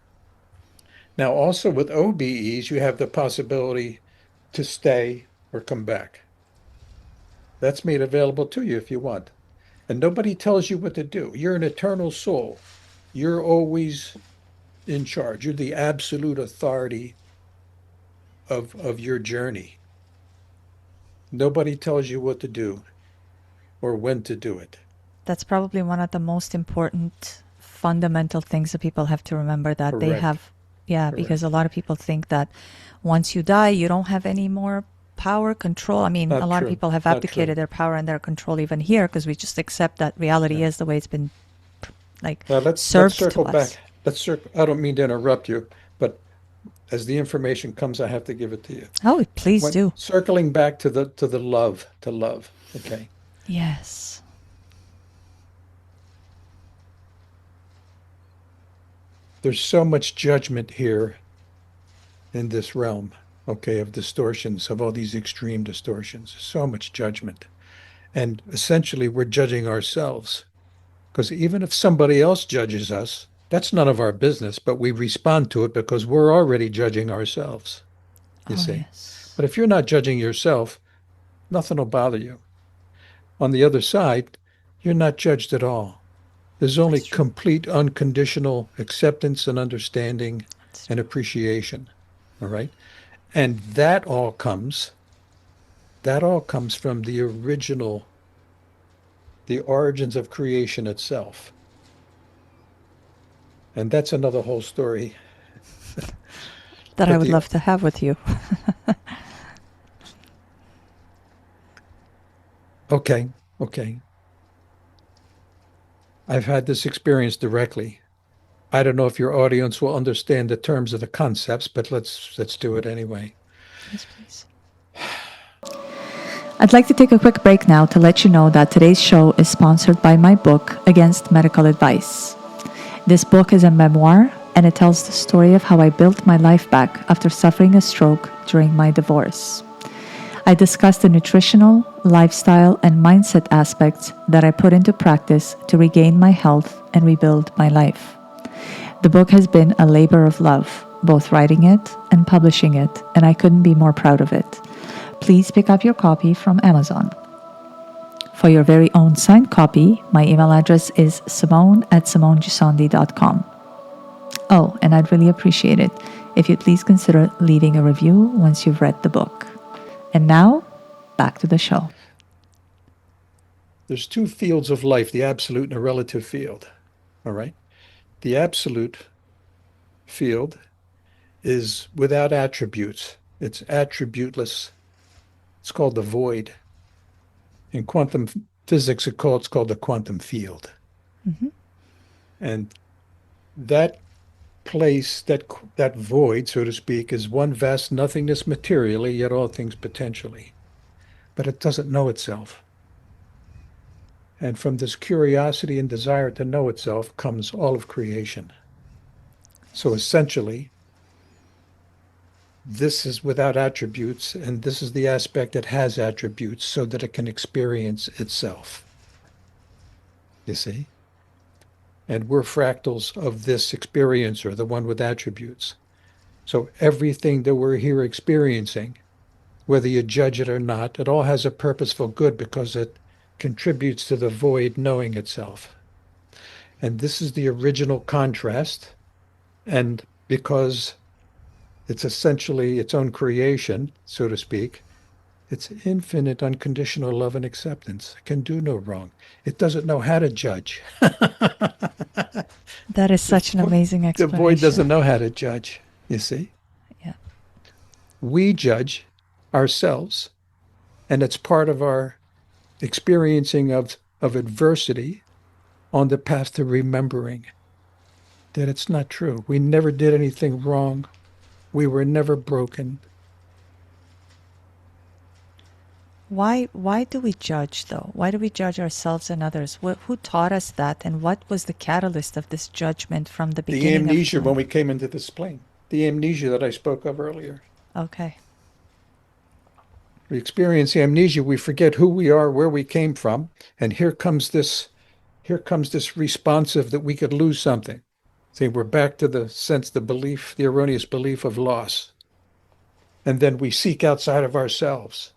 Now, also with OBEs, you have the possibility to stay or come back. That's made available to you if you want. And nobody tells you what to do. You're an eternal soul. You're always in charge. You're the absolute authority of your journey. Nobody tells you what to do or when to do it.
That's probably one of the most important fundamental things that people have to remember, that they
Correct.
have, yeah, because
Correct.
a lot of people think that once you die, you don't have any more power, control. I mean, a
Not
lot of
true.
people have
Not true.
abdicated their power and their control even here because we just accept that reality
Yeah.
is the way it's been like
Now let's
served to
circle
us.
back. Let's circle. I don't mean to interrupt you, but as the information comes, I have to give it to you.
Oh, please
When
do.
circling back to the love, to love. Okay.
Yes.
There's so much judgment here in this realm, okay, of distortions, of all these extreme distortions. So much judgment. And essentially, we're judging ourselves. Because even if somebody else judges us, that's none of our business, but we respond to it because we're already judging ourselves, you
Oh,
see.
yes.
But if you're not judging yourself, nothing will bother you. On the other side, you're not judged at all. There's only
That's true.
complete unconditional acceptance and understanding
That's
and
true.
appreciation. All right. And that all comes from the original, the origins of creation itself. And that's another whole story.
That I
But
would
the
love to have with you.
Okay, okay. I've had this experience directly. I don't know if your audience will understand the terms of the concepts, but let's do it anyway.
Yes, please. I'd like to take a quick break now to let you know that today's show is sponsored by my book, Against Medical Advice. This book is a memoir, and it tells the story of how I built my life back after suffering a stroke during my divorce. I discuss the nutritional, lifestyle, and mindset aspects that I put into practice to regain my health and rebuild my life. The book has been a labor of love, both writing it and publishing it, and I couldn't be more proud of it. Please pick up your copy from Amazon. For your very own signed copy, my email address is simone@simonegissondi.com. Oh, and I'd really appreciate it if you'd please consider leaving a review once you've read the book. And now, back to the show.
There's two fields of life, the absolute and a relative field. All right. The absolute field is without attributes. It's attributeless. It's called the void. In quantum physics, it's called the quantum field.
Mhm.
And that place, that void, so to speak, is one vast nothingness materially, yet all things potentially. But it doesn't know itself. And from this curiosity and desire to know itself comes all of creation. So essentially, this is without attributes, and this is the aspect that has attributes so that it can experience itself. You see? And we're fractals of this experiencer, the one with attributes. So everything that we're here experiencing, whether you judge it or not, it all has a purposeful good because it contributes to the void knowing itself. And this is the original contrast. And because it's essentially its own creation, so to speak, it's infinite unconditional love and acceptance. It can do no wrong. It doesn't know how to judge.
That is
The,
such an
vo-
amazing
the void
explanation.
doesn't know how to judge, you see.
Yeah.
We judge ourselves, and it's part of our experiencing of adversity on the path to remembering that it's not true. We never did anything wrong. We were never broken.
Why do we judge though? Why do we judge ourselves and others? Who taught us that, and what was the catalyst of this judgment from the
The
beginning of
amnesia when
time?
we came into this plane, the amnesia that I spoke of earlier.
Okay.
We experience amnesia, we forget who we are, where we came from, and here comes this responsive that we could lose something. See, we're back to the sense, the belief, the erroneous belief of loss. And then we seek outside of ourselves,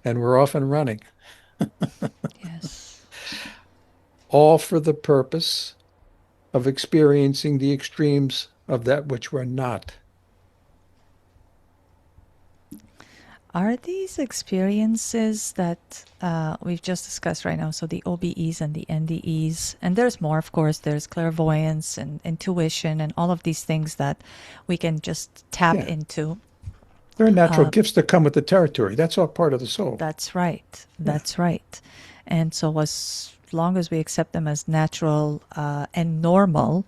and we're off and running,
Yes.
all for the purpose of experiencing the extremes of that which we're not.
Are these experiences that we've just discussed right now, so the OBEs and the NDEs, and there's more, of course, there's clairvoyance and intuition and all of these things that we can just tap
Yeah,
into.
there are natural gifts that come with the territory. That's all part of the soul.
That's right.
Yeah,
That's right. And so, as long as we accept them as natural and normal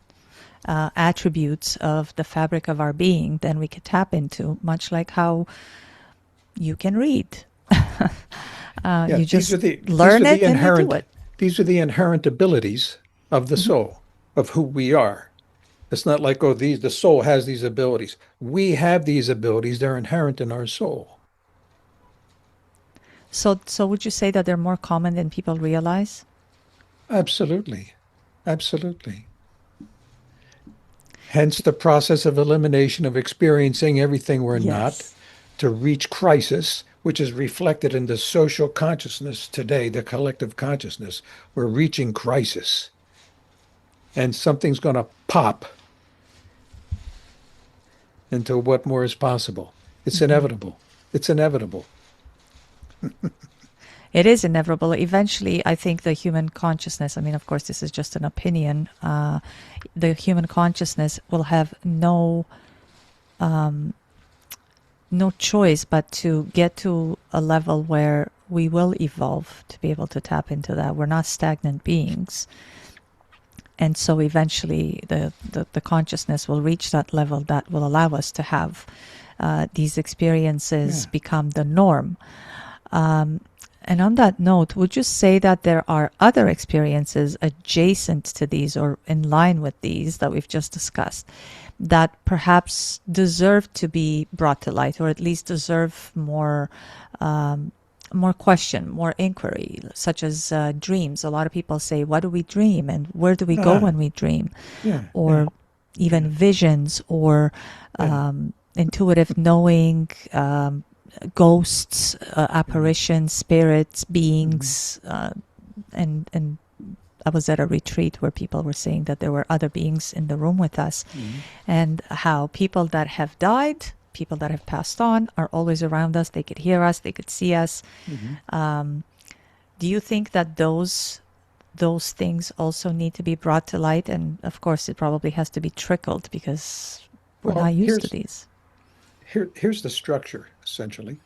attributes of the fabric of our being, then we can tap into, much like how you can read.
yeah.
You
These are
just
the these are
learn
the
it and you do
inherent
it.
these are the inherent abilities of the
Mhm.
soul, of who we are. It's not like, oh, the soul has these abilities. We have these abilities. They're inherent in our soul.
So would you say that they're more common than people realize?
Absolutely. Absolutely. Hence the process of elimination of experiencing everything we're not
Yes.
to reach crisis, which is reflected in the social consciousness today, the collective consciousness. We're reaching crisis and something's going to pop into what more is possible. It's
Hmm.
inevitable. It's inevitable.
It is inevitable. Eventually, I think the human consciousness, I mean, of course, this is just an opinion, the human consciousness will have um, no choice but to get to a level where we will evolve to be able to tap into that. We're not stagnant beings. And so eventually the consciousness will reach that level that will allow us to have these experiences
Yeah.
become the norm. Um, and on that note, would you say that there are other experiences adjacent to these or in line with these that we've just discussed that perhaps deserve to be brought to light, or at least deserve um, more question, more inquiry, such as dreams? A lot of people say, what do we dream and where do we go
Ah,
when we dream?
yeah, yeah,
Or even
yeah,
visions or
yeah.
intuitive knowing, ghosts,
Yeah.
apparitions, spirits,
Mhm.
beings, and I was at a retreat where people were saying that there were other beings in the room with us,
Mhm.
and how people that have died, people that have passed on, are always around us. They could hear us, they could see us.
Mhm.
Um, do you think that those things also need to be brought to light? And of course, it probably has to be trickled because we're not
Well,
used to these.
here's the structure essentially.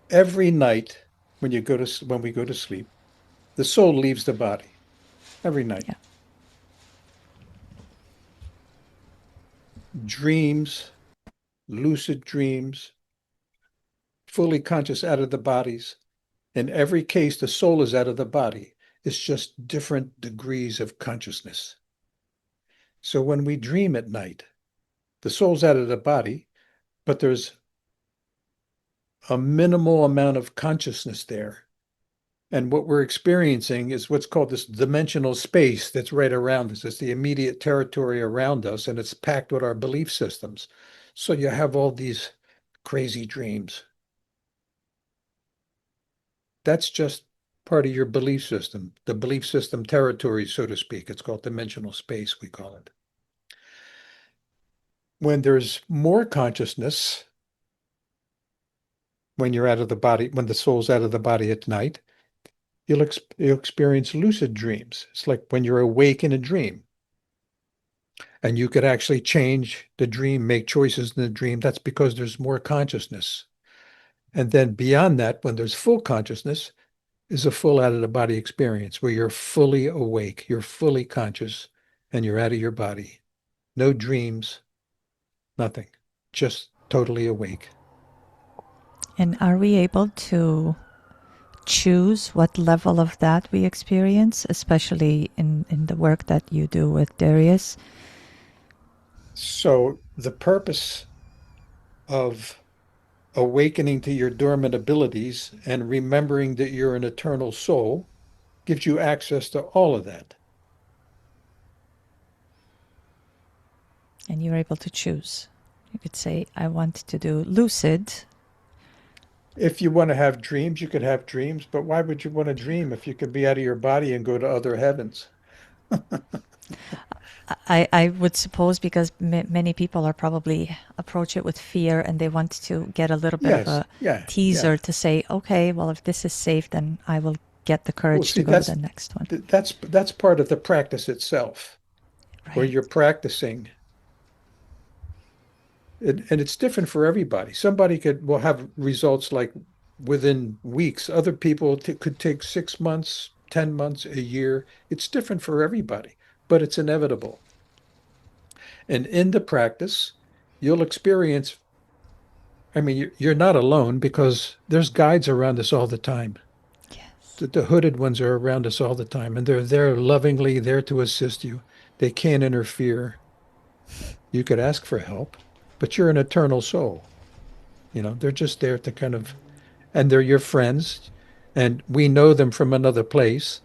Every night when we go to sleep, the soul leaves the body. Every night.
Yeah.
Dreams, lucid dreams, fully conscious out of the bodies. In every case, the soul is out of the body. It's just different degrees of consciousness. So when we dream at night, the soul's out of the body, but there's a minimal amount of consciousness there. And what we're experiencing is what's called this dimensional space that's right around us. It's the immediate territory around us, and it's packed with our belief systems. So you have all these crazy dreams. That's just part of your belief system, the belief system territory, so to speak. It's called dimensional space, we call it. When there's more consciousness, when you're out of the body, when the soul's out of the body at night, you'll experience lucid dreams. It's like when you're awake in a dream and you could actually change the dream, make choices in the dream. That's because there's more consciousness. And then beyond that, when there's full consciousness, is a full out of the body experience where you're fully awake, you're fully conscious, and you're out of your body. No dreams, nothing, just totally awake.
And are we able to choose what level of that we experience, especially in the work that you do with Darius?
So the purpose of awakening to your dormant abilities and remembering that you're an eternal soul gives you access to all of that.
And you're able to choose. You could say, I want to do lucid.
If you want to have dreams, you could have dreams, but why would you want to dream if you could be out of your body and go to other heavens?
I would suppose because many people are probably approach it with fear and they want to get a little bit of
Yes,
a
yeah,
teaser
yeah.
to say, okay, well, if this is safe, then I will get the
Well,
courage
see,
to go to the next one.
that's part of the practice itself, where
Right.
you're practicing. And it's different for everybody. Somebody will have results like within weeks. Other people could take 6 months, 10 months, a year. It's different for everybody, but it's inevitable. And in the practice, you'll experience, I mean, you're not alone because there's guides around us all the time.
Yes.
The hooded ones are around us all the time, and they're there lovingly there to assist you. They can't interfere. You could ask for help, but you're an eternal soul. They're just there to kind of, and they're your friends, and we know them from another place.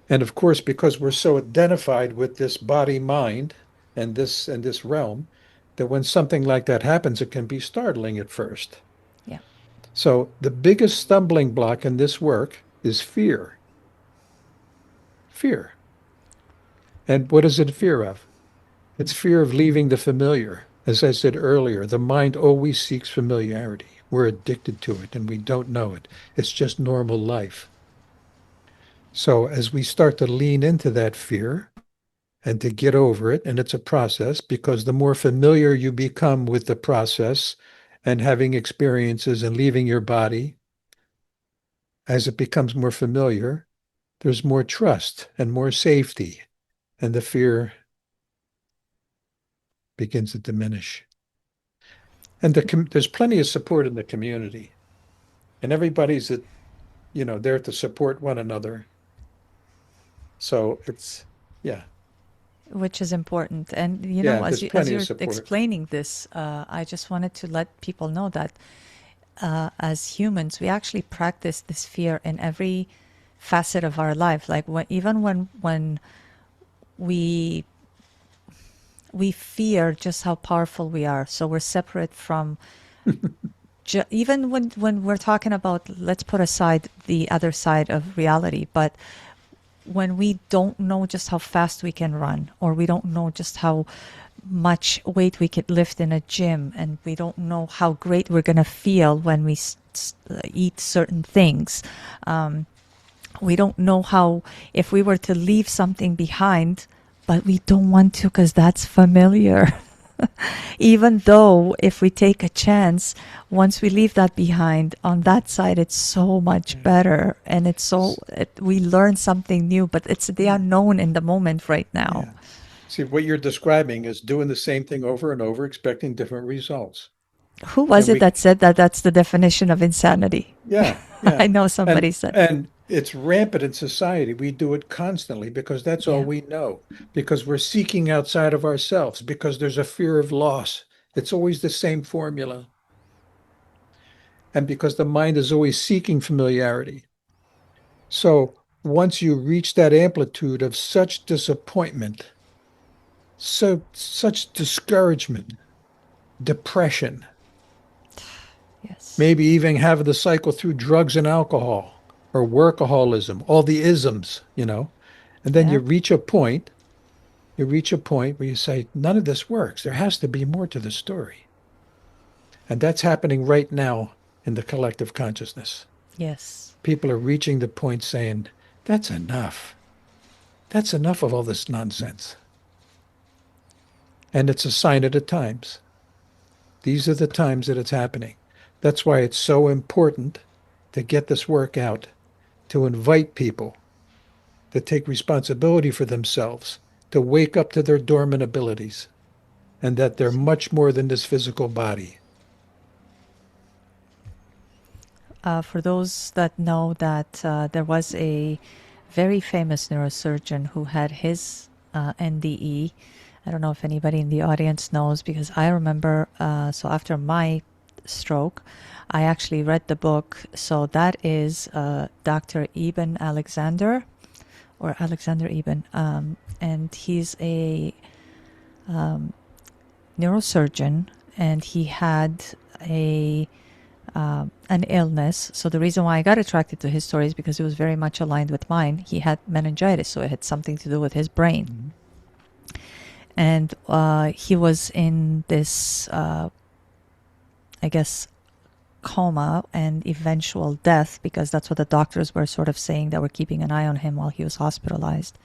And of course, because we're so identified with this body mind and this realm, that when something like that happens, it can be startling at first.
Yeah.
So the biggest stumbling block in this work is fear. Fear. And what is it fear of? It's fear of leaving the familiar. As I said earlier, the mind always seeks familiarity. We're addicted to it and we don't know it. It's just normal life. So as we start to lean into that fear and to get over it, and it's a process because the more familiar you become with the process and having experiences and leaving your body, as it becomes more familiar, there's more trust and more safety, and the fear begins to diminish. And there's plenty of support in the community, and everybody's there to support one another. So yeah,
Which is important. And
yeah,
as
there's
you as
plenty of
you're
support.
explaining this, I just wanted to let people know that as humans, we actually practice this fear in every facet of our life. Like even when we we fear just how powerful we are, so we're separate from even when we're talking about, let's put aside the other side of reality, but when we don't know just how fast we can run, or we don't know just how much weight we could lift in a gym, and we don't know how great we're going to feel when we eat certain things. We don't know how, if we were to leave something behind, but we don't want to because that's familiar. Even though if we take a chance, once we leave that behind, on that side, it's so much
Yeah.
better. And we learn something new, but it's the
Yeah.
unknown in the moment right now.
Yeah. See, what you're describing is doing the same thing over and over, expecting different results.
Who was
And
it that said that that's the definition of insanity?
yeah,
I
yeah.
know somebody
And
said.
and it's rampant in society. We do it constantly because that's all
Yeah.
we know, because we're seeking outside of ourselves, because there's a fear of loss. It's always the same formula. And because the mind is always seeking familiarity. So once you reach that amplitude of such disappointment, such discouragement, depression,
Yes.
maybe even having to cycle through drugs and alcohol or workaholism, all the isms. And then
Yeah.
you reach a point where you say, none of this works. There has to be more to the story. And that's happening right now in the collective consciousness.
Yes.
People are reaching the point saying, that's enough. That's enough of all this nonsense. And it's a sign of the times. These are the times that it's happening. That's why it's so important to get this work out, to invite people to take responsibility for themselves, to wake up to their dormant abilities, and that they're much more than this physical body.
For those that know that there was a very famous neurosurgeon who had his NDE. I don't know if anybody in the audience knows because I remember, so after my stroke, I actually read the book. So that is Dr. Eben Alexander or Alexander Eben. And he's a neurosurgeon and he had a an illness. So the reason why I got attracted to his story is because it was very much aligned with mine. He had meningitis, so it had something to do with his brain.
Mm-hmm.
And he was in this, I guess, coma and eventual death because that's what the doctors were sort of saying that were keeping an eye on him while he was hospitalized.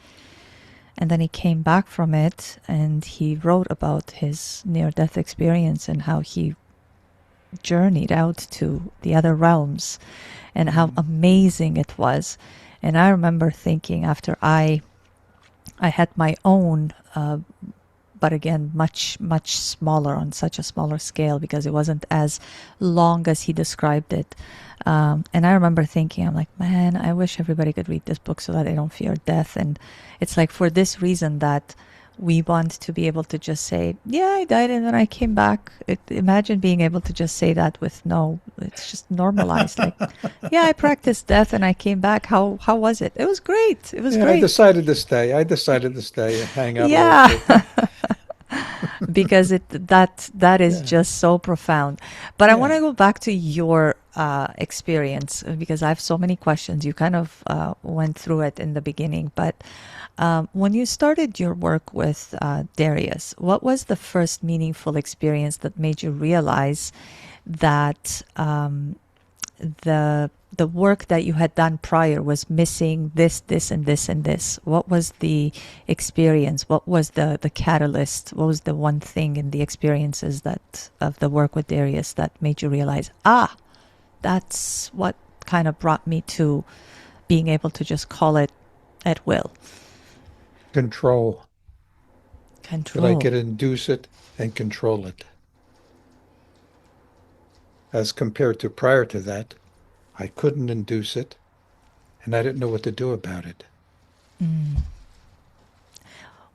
And then he came back from it and he wrote about his near death experience and how he journeyed out to the other realms and how amazing it was. And I remember thinking after I had my own, but again, much smaller on such a smaller scale because it wasn't as long as he described it. And I remember thinking, I'm like, man, I wish everybody could read this book so that they don't fear death. And it's like for this reason that we want to be able to just say, yeah, I died and then I came back. Imagine being able to just say that with no, it's just normalized. Like, yeah, I practiced death and I came back. How was it? It was great. It was
Yeah, I
great.
decided to stay. I decided to stay and hang out a little
Yeah,
bit.
because that is
Yeah,
just so profound. But I want
yeah.
to go back to your experience because I have so many questions. You kind of went through it in the beginning, but when you started your work with Darius, what was the first meaningful experience that made you realize that the work that you had done prior was missing this, and this, and this? What was the experience? What was the catalyst? What was the one thing in the experiences that of the work with Darius that made you realize, that's what kind of brought me to being able to just call it at will?
Control. That I
Control.
could induce it and control it. As compared to prior to that, I couldn't induce it and I didn't know what to do about it.
Mm.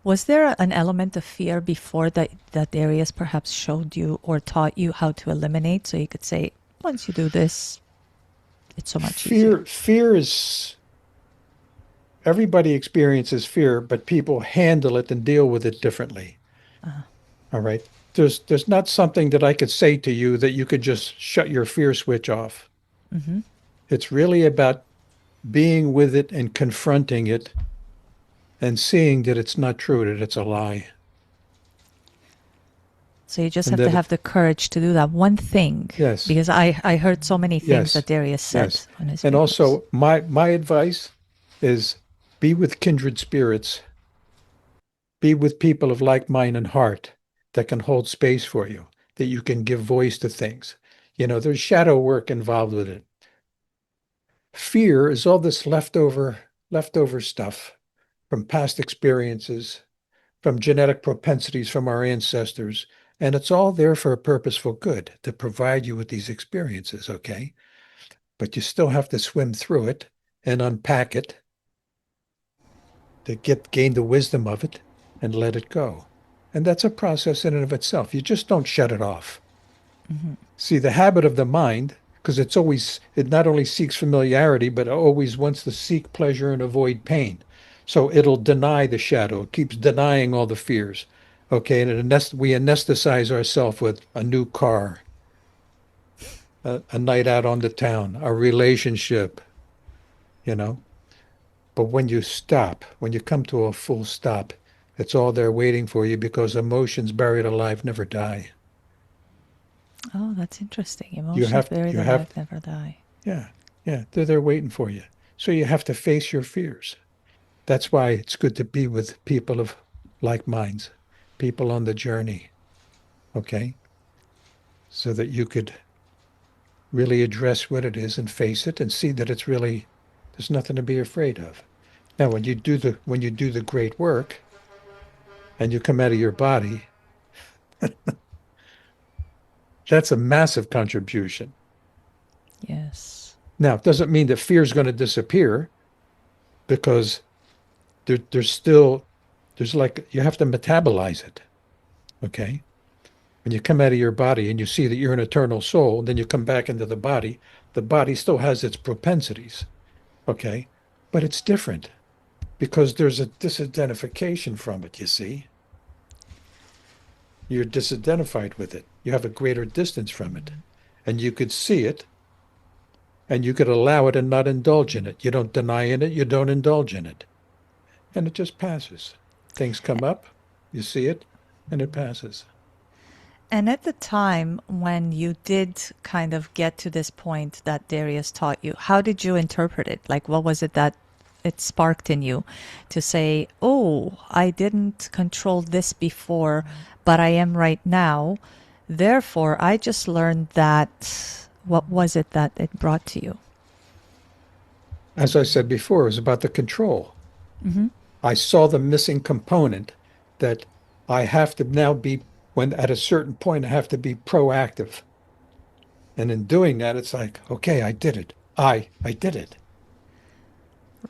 Was there an element of fear before that Darius perhaps showed you or taught you how to eliminate so you could say, once you do this, it's so much easier?
Fear is everybody experiences fear, but people handle it and deal with it differently.
Uh,
All right. There's not something that I could say to you that you could just shut your fear switch off.
mm-hmm.
It's really about being with it and confronting it and seeing that it's not true, that it's a lie.
So you just
And
have to
that
have
it,
the courage to do that one thing
yes,
because I heard so many things that
yes,
Darius said
yes.
on his
And
videos.
also my advice is be with kindred spirits, be with people of like mind and heart that can hold space for you, that you can give voice to things. There's shadow work involved with it. Fear is all this leftover stuff from past experiences, from genetic propensities from our ancestors, and it's all there for a purposeful good to provide you with these experiences, okay? But you still have to swim through it and unpack it to gain the wisdom of it and let it go. And that's a process in and of itself. You just don't shut it off.
Mm-hmm.
See, the habit of the mind, because it not only seeks familiarity, but it always wants to seek pleasure and avoid pain. So it'll deny the shadow. It keeps denying all the fears. Okay, and we anesthetize ourselves with a new car, a night out on the town, a relationship, you know. But when you stop, when you come to a full stop, it's all there waiting for you because emotions buried alive never die.
Oh, that's interesting.
You
Emotions
have,
buried
you have,
alive never die.
yeah, yeah, they're there waiting for you. So you have to face your fears. That's why it's good to be with people of like minds, people on the journey, okay? So that you could really address what it is and face it and see that there's nothing to be afraid of. Now, when you do the great work and you come out of your body, that's a massive contribution.
Yes.
Now, it doesn't mean that fear is going to disappear because there's still, there's like, you have to metabolize it. Okay. When you come out of your body and you see that you're an eternal soul, and then you come back into the body still has its propensities. Okay. But it's different because there's a disidentification from it, you see. You're disidentified with it. You have a greater distance from it. And you could see it and you could allow it and not indulge in it. You don't deny in it, you don't indulge in it. And it just passes. Things come up, you see it, and it passes.
And at the time when you did kind of get to this point that Darius taught you, how did you interpret it? Like, what was it that it sparked in you to say, oh, I didn't control this before, but I am right now. Therefore, I just learned that. What was it that it brought to you?
As I said before, it was about the control.
Mm-hmm.
I saw the missing component that I have to now be, when at a certain point, I have to be proactive. And in doing that, it's like, okay, I did it. I did it.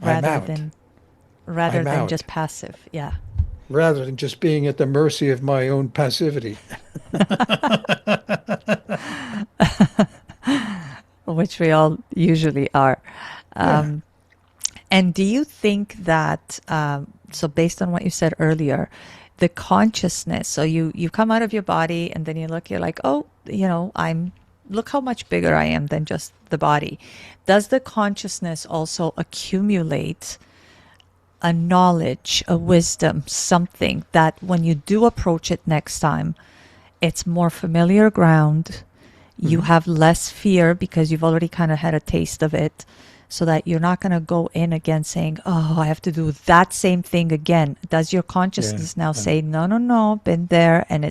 I'm
Rather
out.
than rather
I'm
than
out.
just passive. Yeah.
Rather than just being at the mercy of my own passivity.
Which we all usually are.
Yeah.
Um, and do you think that, so based on what you said earlier, the consciousness, so you come out of your body and then you look, you're like, oh, look how much bigger I am than just the body. Does the consciousness also accumulate a knowledge, a wisdom, something that when you do approach it next time, it's more familiar ground? You
Mhm.
have less fear because you've already kind of had a taste of it, so that you're not going to go in again saying, oh, I have to do that same thing again. Does your
Yeah.
consciousness now
Yeah.
say, no, no, no, been there and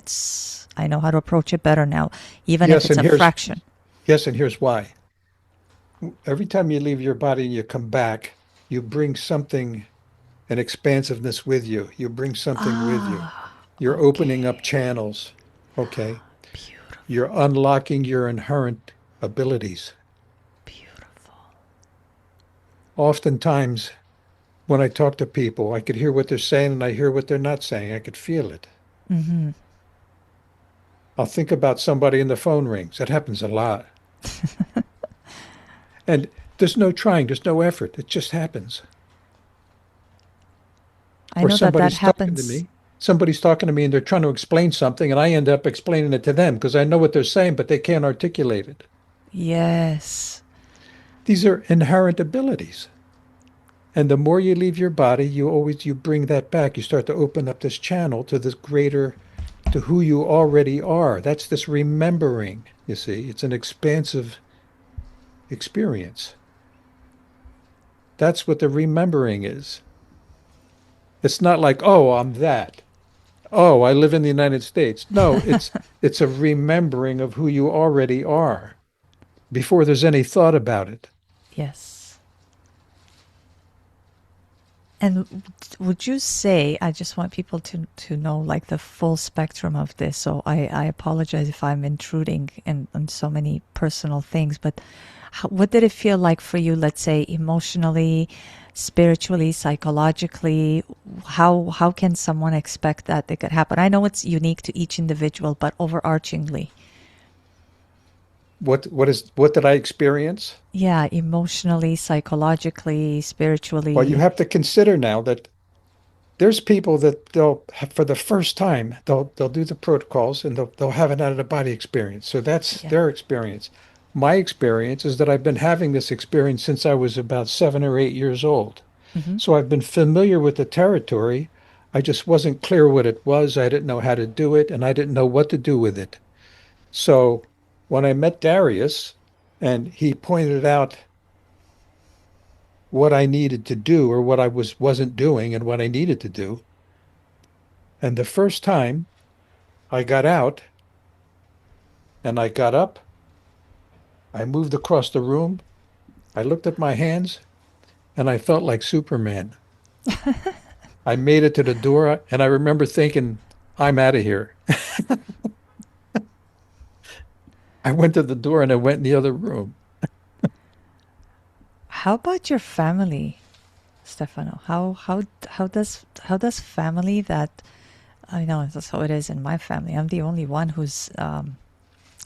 I know how to approach it better now, even if
Yes,
it's
and
a
here's
fraction?
yes, and here's why. Every time you leave your body and you come back, you bring something, an expansiveness with you. You bring something with you.
Ah,
You're opening up
okay.
channels. Okay. You're
Beautiful.
unlocking your inherent abilities.
Beautiful.
Oftentimes, when I talk to people, I could hear what they're saying and I hear what they're not saying. I could feel it.
Mm-hmm.
I'll think about somebody and the phone rings. That happens a lot. And there's no trying, there's no effort. It just happens.
I
Or
know that that happens.
somebody's talking to me and they're trying to explain something, and I end up explaining it to them because I know what they're saying, but they can't articulate it.
Yes.
These are inherent abilities. And the more you leave your body, you bring that back. You start to open up this channel to this greater, to who you already are. That's this remembering, you see. It's an expansive experience. That's what the remembering is. It's not like, oh, I'm that. Oh, I live in the United States. No, it's a remembering of who you already are before there's any thought about it.
Yes. And would you say, I just want people to know like the full spectrum of this. So I apologize if I'm intruding in so many personal things, but what did it feel like for you, let's say emotionally, spiritually, psychologically? How can someone expect that it could happen? I know it's unique to each individual, but overarchingly.
What did I experience?
Yeah, emotionally, psychologically,
Well, you
spiritually.
have to consider now that there's people that they'll have, for the first time they'll do the protocols and they'll have an out of body experience. So that's
Yeah.
their experience. My experience is that I've been having this experience since I was about 7 or 8 years old.
Hmm.
So I've been familiar with the territory. I just wasn't clear what it was. I didn't know how to do it, and I didn't know what to do with it. So when I met Darius and he pointed out what I needed to do or what I wasn't doing and what I needed to do, and the first time I got out and I got up, I moved across the room, I looked at my hands, and I felt like Superman. I made it to the door, and I remember thinking, I'm out of here. I went to the door and I went in the other room.
How about your family, Stefano? How does family that I know that's how it is in my family. I'm the only one who's ever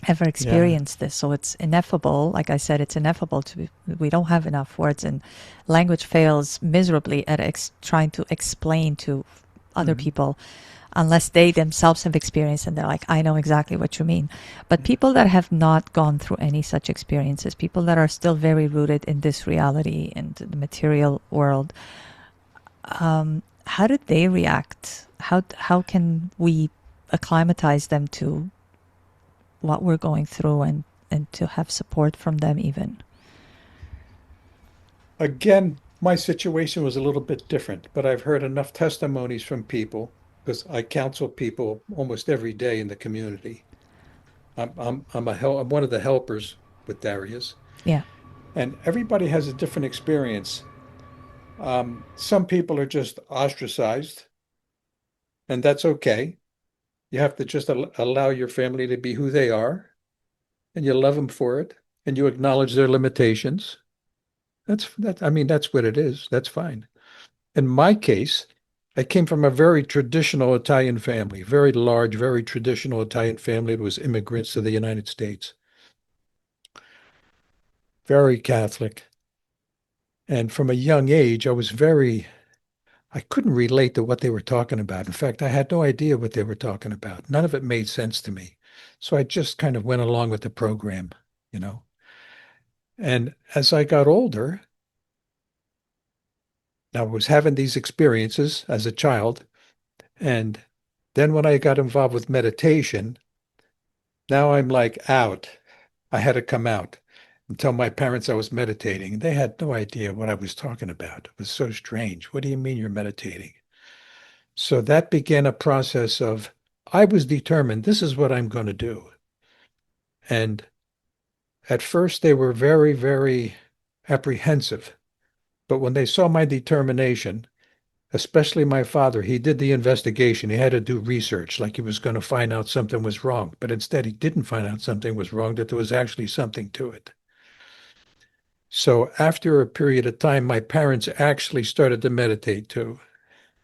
Yeah.
experienced this, so it's ineffable. Like I said, it's ineffable to. We don't have enough words, and language fails miserably at trying to explain to other
Mhm.
people unless they themselves have experienced and they're like, I know exactly what you mean. But
Yeah.
people that have not gone through any such experiences, people that are still very rooted in this reality and the material world, how did they react? How can we acclimatize them to what we're going through and to have support from them even?
Again, my situation was a little bit different, but I've heard enough testimonies from people because I counsel people almost every day in the community. I'm one of the helpers with Darius,
Yeah.
and everybody has a different experience. Some people are just ostracized, and that's okay. You have to just allow your family to be who they are, and you love them for it, and you acknowledge their limitations. I mean, that's what it is. That's fine. In my case, I came from a very traditional Italian family, very large, very traditional Italian family. It was immigrants to the United States, very Catholic. And from a young age, I couldn't relate to what they were talking about. In fact, I had no idea what they were talking about. None of it made sense to me. So I just kind of went along with the program, you know. And as I got older, I was having these experiences as a child. And then when I got involved with meditation, now I'm like out. I had to come out and tell my parents I was meditating. They had no idea what I was talking about. It was so strange. What do you mean you're meditating? So that began a process of, I was determined, this is what I'm going to do. And at first they were very, very apprehensive. But when they saw my determination, especially my father, he did the investigation. He had to do research, like he was going to find out something was wrong. But instead, he didn't find out something was wrong, that there was actually something to it. So after a period of time, my parents actually started to meditate too,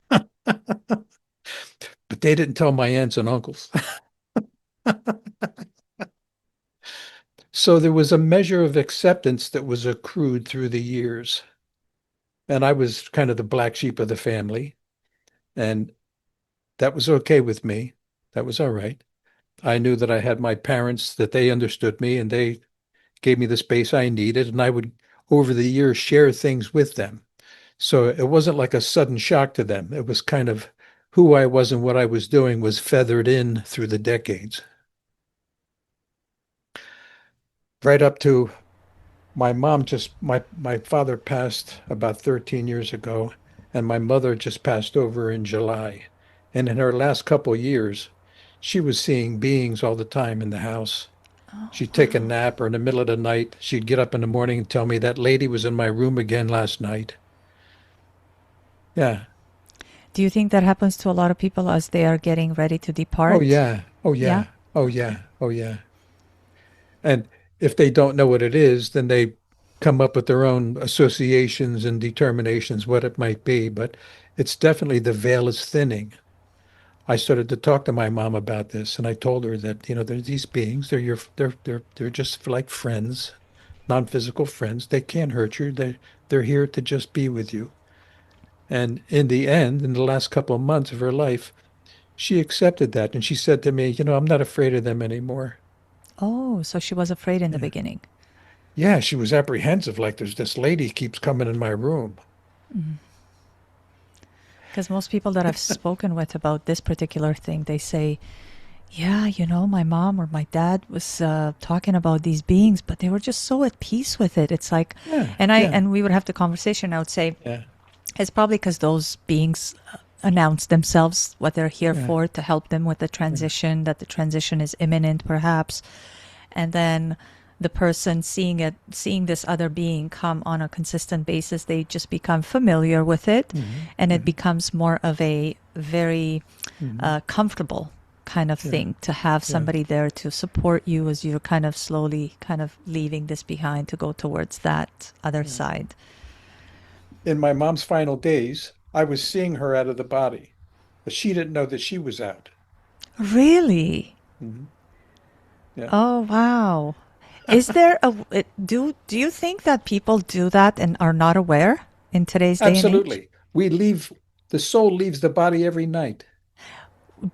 but they didn't tell my aunts and uncles. So there was a measure of acceptance that was accrued through the years. And I was kind of the black sheep of the family. And that was okay with me. That was all right. I knew that I had my parents, that they understood me and they gave me the space I needed. And I would, over the years, share things with them. So it wasn't like a sudden shock to them. It was kind of who I was and what I was doing was feathered in through the decades. Right up to my father passed about 13 years ago, and my mother just passed over in July. And in her last couple of years, she was seeing beings all the time in the house.
Oh,
She'd take a
wow.
nap, or in the middle of the night, she'd get up in the morning and tell me that lady was in my room again last night. Yeah.
Do you think that happens to a lot of people as they are getting ready to
Oh
depart?
yeah. Oh
Yeah.
yeah. Oh
Okay.
yeah. Oh yeah. And if they don't know what it is, then they come up with their own associations and determinations what it might be. But it's definitely the veil is thinning. I started to talk to my mom about this, and I told her that, there's these beings. They're just like friends, non-physical friends. They can't hurt you. They're here to just be with you. And in the end, in the last couple of months of her life, she accepted that, and she said to me, I'm not afraid of them anymore.
Oh, so she was afraid in the
Yeah.
beginning.
Yeah, she was apprehensive, like there's this lady keeps coming in my room.
Because most people that I've spoken with about this particular thing, they say, yeah, my mom or my dad was talking about these beings, but they were just so at peace with it. It's like,
Yeah,
and I
yeah,
and we would have the conversation. I would say
yeah,
it's probably because those beings announce themselves, what they're here
yeah,
for, to help them with the
yeah.
transition, that the transition is imminent, perhaps, and then the person seeing this other being come on a consistent basis, they just become familiar with it,
Hmm.
and it
Hmm.
becomes more of a very
Hmm.
comfortable kind of
Yeah.
thing, to have
Yeah.
somebody there to support you as you're kind of slowly kind of leaving this behind to go towards that other
Yeah.
side.
In my mom's final days, I was seeing her out of the body, but she didn't know that she was out.
Really?
Hmm. Yeah.
Oh, wow. Is there do you think that people do that and are not aware in today's day and age?
Absolutely. The soul leaves the body every night.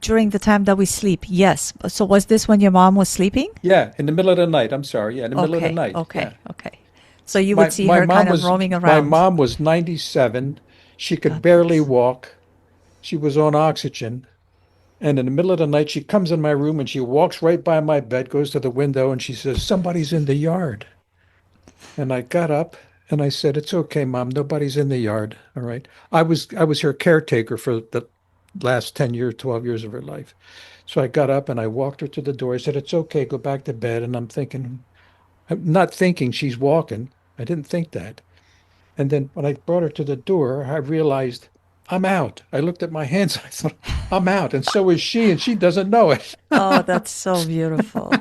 During the time that we sleep, yes. So was this when your mom was sleeping?
Yeah, in the middle of the night. I'm sorry. Yeah, in the middle of the
Okay,
night.
okay,
Yeah.
okay. So you would
My
see
my
her
mom
kind of
was
roaming
my
around.
mom was 97. She could
God
barely
bless.
walk. She was on oxygen. And in the middle of the night, she comes in my room and she walks right by my bed, goes to the window, and she says, "Somebody's in the yard." And I got up and I said, "It's okay, Mom. Nobody's in the yard. All right." I was her caretaker for the last 10 years, 12 years of her life. So I got up and I walked her to the door. I said, "It's okay, go back to bed." And I'm not thinking she's walking. I didn't think that. And then when I brought her to the door, I realized I'm out. I looked at my hands. I thought, I'm out. And so is she, and she doesn't know it.
Oh, that's so beautiful.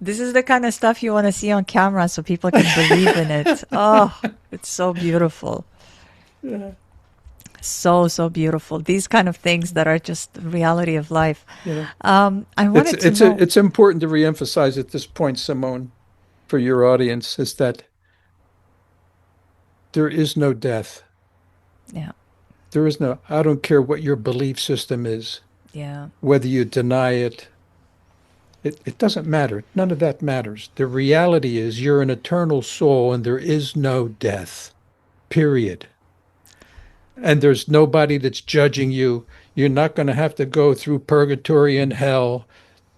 This is the kind of stuff you want to see on camera so people can believe in it. Oh, it's so beautiful.
Yeah,
So, so beautiful. These kind of things that are just the reality of life.
yeah.
I
It's
wanted to
it's
know.
it's important to reemphasize at this point, Simone, for your audience, is that there is no death.
Yeah,
There is no, I don't care what your belief system is,
yeah.
whether you deny it, it doesn't matter. None of that matters. The reality is you're an eternal soul and there is no death, period. And there's nobody that's judging you. You're not going to have to go through purgatory and hell.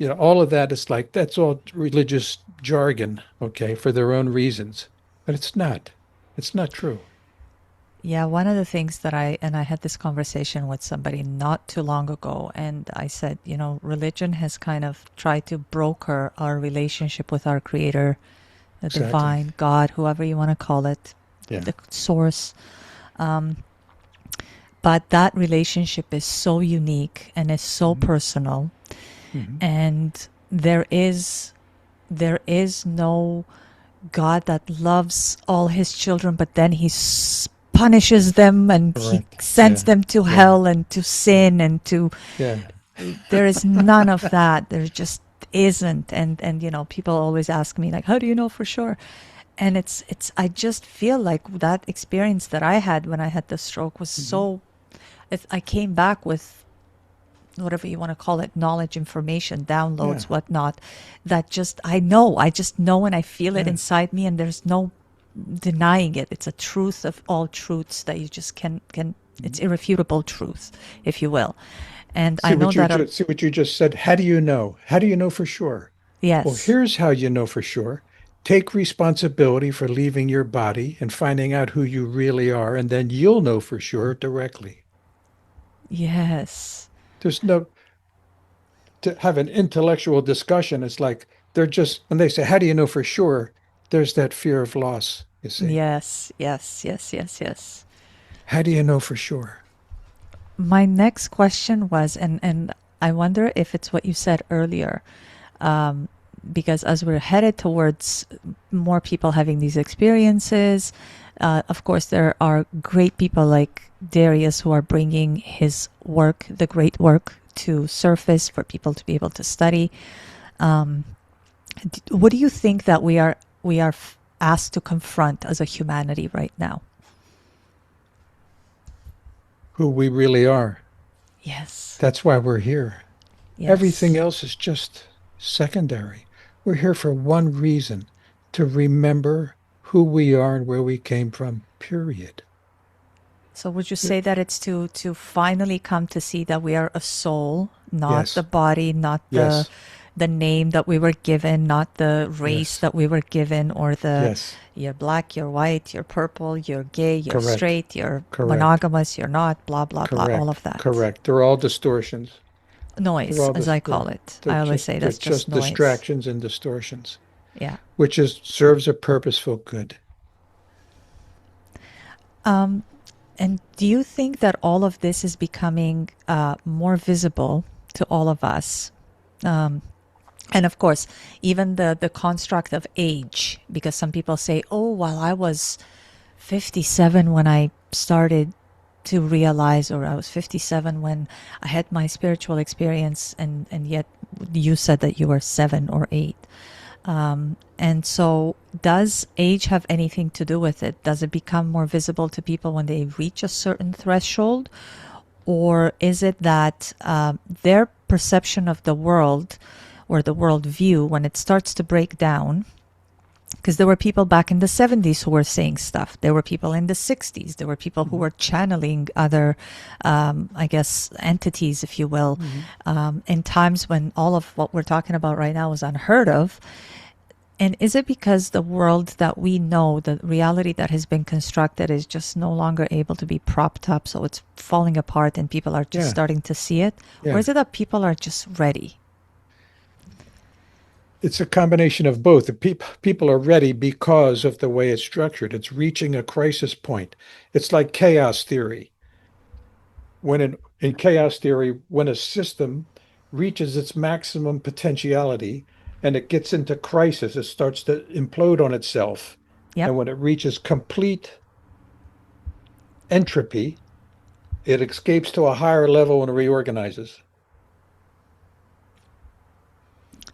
All of that is like, that's all religious jargon, okay, for their own reasons. But it's not. It's not true.
Yeah, one of the things that I had this conversation with somebody not too long ago, and I said, religion has kind of tried to broker our relationship with our creator, the
Exactly.
divine, God, whoever you want to call it,
Yeah.
the source. Um, but that relationship is so unique and is so
Hmm.
personal,
Hmm.
and there is no God that loves all his children, but then punishes them and he
Correct.
sends
Yeah.
them to
Yeah.
hell and to sin and to.
Yeah.
There is none of that. There just isn't. And people always ask me like, how do you know for sure? And it's I just feel like that experience that I had when I had the stroke was
Hmm.
so. I came back with whatever you want to call it, knowledge, information, downloads,
Yeah.
whatnot, that just, I just know and I feel it
Yeah.
inside me, and there's no denying it. It's a truth of all truths that you just it's
Mhm.
irrefutable truth, if you will. And I
See
know
what you
that,
just see what you just said. How do you know? How do you know for sure? Well,
yes,
here's how you know for sure. Take responsibility for leaving your body and finding out who you really are, and then you'll know for sure directly.
yes,
There's no to have an intellectual discussion. It's like they're just when they say, "How do you know for sure?" There's that fear of loss, you see.
yes, yes, yes, yes, yes.
How do you know for sure?
My next question was, and I wonder if it's what you said earlier, um, because as we're headed towards more people having these experiences, of course, there are great people like Darius who are bringing his work, the great work, to surface for people to be able to study. Um, what do you think that we are asked to confront as a humanity right now?
Who we really are.
Yes,
That's why we're here. Everything
yes.
else is just secondary. We're here for one reason, to remember who we are and where we came from, period.
So would you say that it's to finally come to see that we are a soul, not the
Yes,
body, not the
yes,
the name that we were given, not the race
yes,
that we were given, or the
yes.
you're black, you're white, you're purple, you're gay, you're
Correct,
straight, you're
correct,
monogamous, you're not, blah blah blah, all
correct,
of that.
correct. They're all distortions. They're
Noise,
all
as
this,
I call it.
they're
I always
just
say
they're
that's just
just
noise.
distractions and distortions,
Yeah.
which is serves a purposeful good.
Um, And do you think that all of this is becoming more visible to all of us? Um, and of course, even the construct of age, because some people say, oh, well, I was 57 when I started to realize, or I was 57 when I had my spiritual experience, and yet you said that you were 7 or 8. And so, does age have anything to do with it? Does it become more visible to people when they reach a certain threshold? Or is it that their perception of the world or the world view, when it starts to break down, because there were people back in the 70s who were saying stuff. There were people in the 60s. There were people who were channeling other, I guess, entities, if you will, in times when all of what we're talking about right now is unheard of. And is it because the world that we know, the reality that has been constructed, is just no longer able to be propped up, so it's falling apart and people are just
Yeah,
starting to see it? Or
yeah.
is it that people are just ready?
It's a combination of both. The people are ready because of the way it's structured. It's reaching a crisis point. It's like chaos theory. In chaos theory, when a system reaches its maximum potentiality and it gets into crisis, it starts to implode on itself.
Yep.
And when it reaches complete entropy, it escapes to a higher level and reorganizes.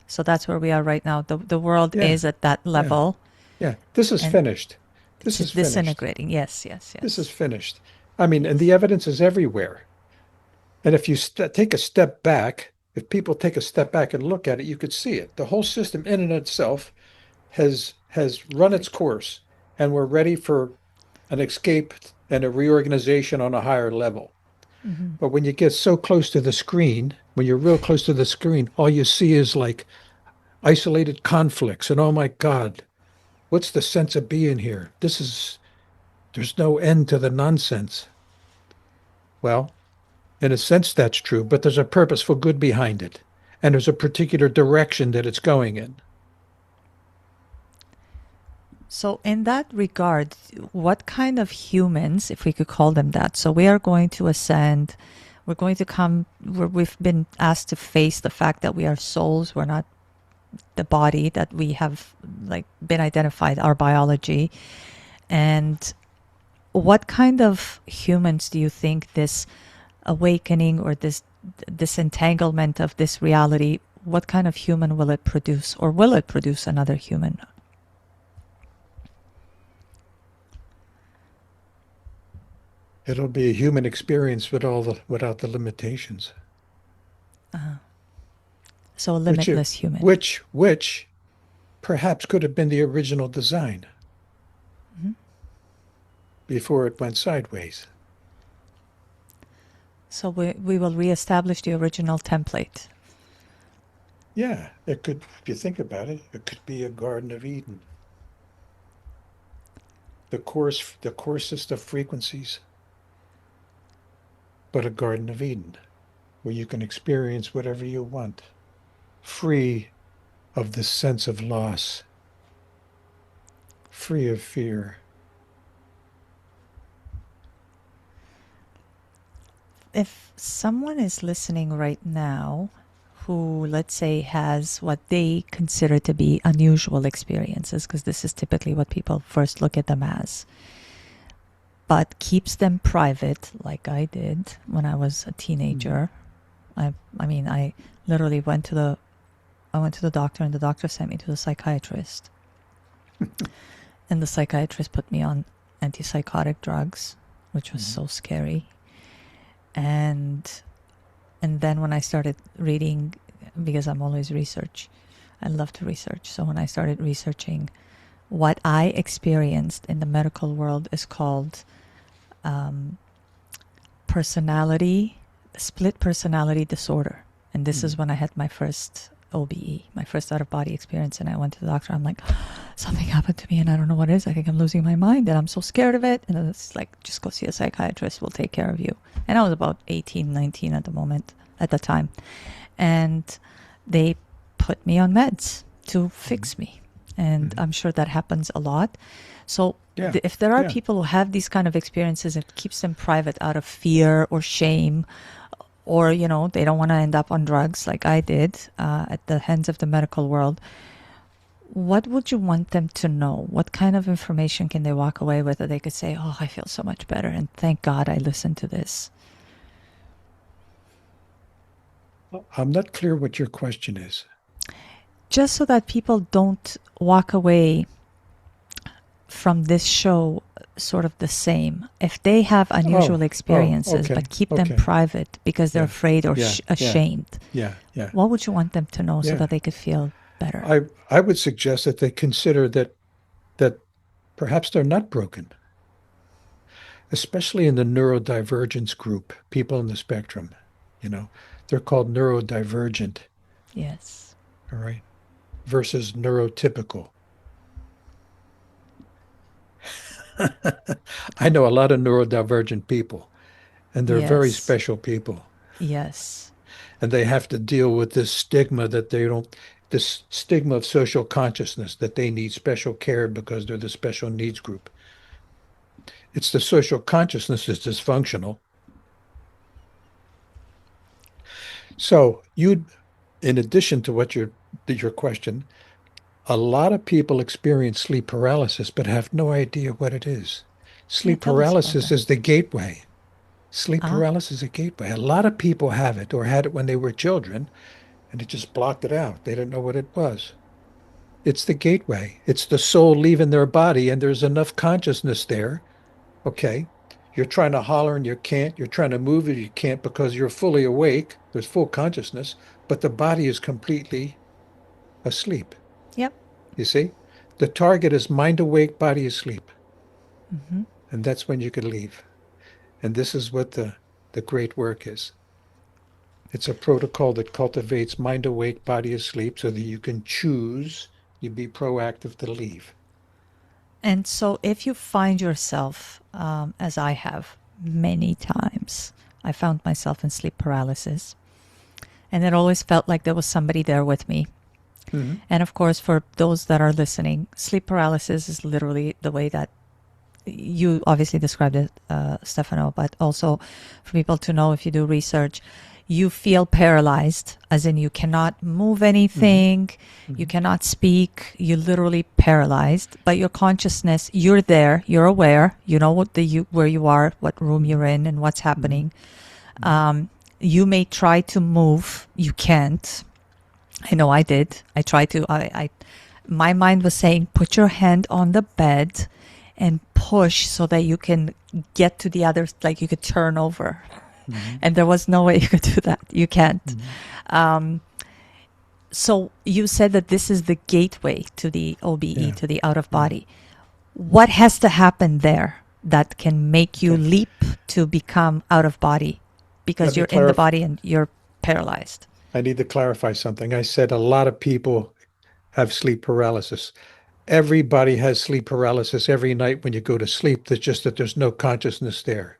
So that's where we are right now. The world
Yeah,
is at that
yeah,
level
yeah. This is
and
finished.
it's
This is
just
finished.
disintegrating. Yes, yes,
This is
yes.
finished. I mean, and the evidence is everywhere. And if you take a step back, if people take a step back and look at it, you could see it. The whole system in and of itself has run its course, and we're ready for an escape and a reorganization on a higher level.
Hmm.
But when you get so close to the screen, when you're real close to the screen, all you see is like isolated conflicts. And oh my God, what's the sense of being here? There's no end to the nonsense. Well, in a sense, that's true, but there's a purposeful good behind it. And there's a particular direction that it's going in.
So, in that regard, what kind of humans, if we could call them that, so we are going to ascend, we're going to come, we've been asked to face the fact that we are souls, we're not the body, that we have like been identified, our biology. And what kind of humans do you think this awakening or this disentanglement of this reality, what kind of human will it produce, or will it produce another human?
It'll be a human experience without the limitations.
So a
which
limitless human.
which perhaps could have been the original design
Mhm.
before it went sideways.
So we will reestablish the original template.
Yeah, it could, if you think about it, it could be a Garden of Eden. The coarsest of frequencies, but a Garden of Eden where you can experience whatever you want, free of the sense of loss, free of fear.
If someone is listening right now who, let's say, has what they consider to be unusual experiences, because this is typically what people first look at them as, but keeps them private, like I did when I was a teenager. I mean, I literally I went to the doctor, and the doctor sent me to the psychiatrist. And the psychiatrist put me on antipsychotic drugs, which was so scary. And then when I started reading, because I'm always research, I love to research. So when I started researching, what I experienced in the medical world is called split personality disorder. And this is when I had my first OBE, my first out of body experience. And I went to the doctor. I'm like, something happened to me and I don't know what it is. I think I'm losing my mind and I'm so scared of it. And it's like, just go see a psychiatrist. We'll take care of you. And I was about 18, 19 at the time. And they put me on meds to fix me. And I'm sure that happens a lot. So
Yeah.
if there are
Yeah.
people who have these kind of experiences, it keeps them private out of fear or shame, or, they don't want to end up on drugs like I did at the hands of the medical world. What would you want them to know? What kind of information can they walk away with that they could say, oh, I feel so much better, and thank God I listened to this?
I'm not clear what your question is.
Just so that people don't walk away from this show sort of the same. If they have unusual experiences,
Okay.
but keep them
Okay.
private because they're
Yeah.
afraid or
Yeah.
ashamed,
Yeah. Yeah.
what would you want them to know so
Yeah.
that they could feel better?
I would suggest that they consider that perhaps they're not broken, especially in the neurodivergence group, people in the spectrum. You know, they're called neurodivergent,
Yes.
all right, versus neurotypical. I know a lot of neurodivergent people, and they're very
Yes.
special people.
Yes.
And they have to deal with this stigma that they don't, this stigma of social consciousness that they need special care because they're the special needs group. It's the social consciousness is dysfunctional. So you, in addition to what your question, a lot of people experience sleep paralysis but have no idea what it is.
Yeah,
Sleep
tell us about
paralysis
that.
is the gateway. Sleep
Ah,
paralysis is a gateway. A lot of people have it or had it when they were children and it just blocked it out. They didn't know what it was. It's the gateway. It's the soul leaving their body, and there's enough consciousness there. Okay. You're trying to holler and you can't. You're trying to move and you can't because you're fully awake. There's full consciousness, but the body is completely asleep.
yep.
You see? The target is mind awake, body asleep.
Hmm.
And that's when you can leave. And this is what the great work is. It's a protocol that cultivates mind awake, body asleep so that you can choose, you be proactive to leave.
And so if you find yourself, as I have many times, I found myself in sleep paralysis, and it always felt like there was somebody there with me.
Mm-hmm.
And of course, for those that are listening, sleep paralysis is literally the way that you obviously described it, Stefano, but also for people to know, if you do research, you feel paralyzed, as in you cannot move anything,
Mm-hmm.
you cannot speak, you're literally paralyzed, but your consciousness, you're there, you're aware, you know where you are, what room you're in, and what's happening. You may try to move, you can't. I know I did. I tried to. My mind was saying, put your hand on the bed and push so that you can get to the other, like you could turn over.
Mm-hmm.
And there was no way you could do that. You can't.
Mm-hmm.
So you said that this is the gateway to the OBE,
Yeah.
to the out of body. What has to happen there that can make you
Okay.
leap to become out of body? Because
Let me
you're in the
clarify.
body and you're paralyzed.
I need to clarify something. I said a lot of people have sleep paralysis. Everybody has sleep paralysis every night when you go to sleep. It's just that there's no consciousness there.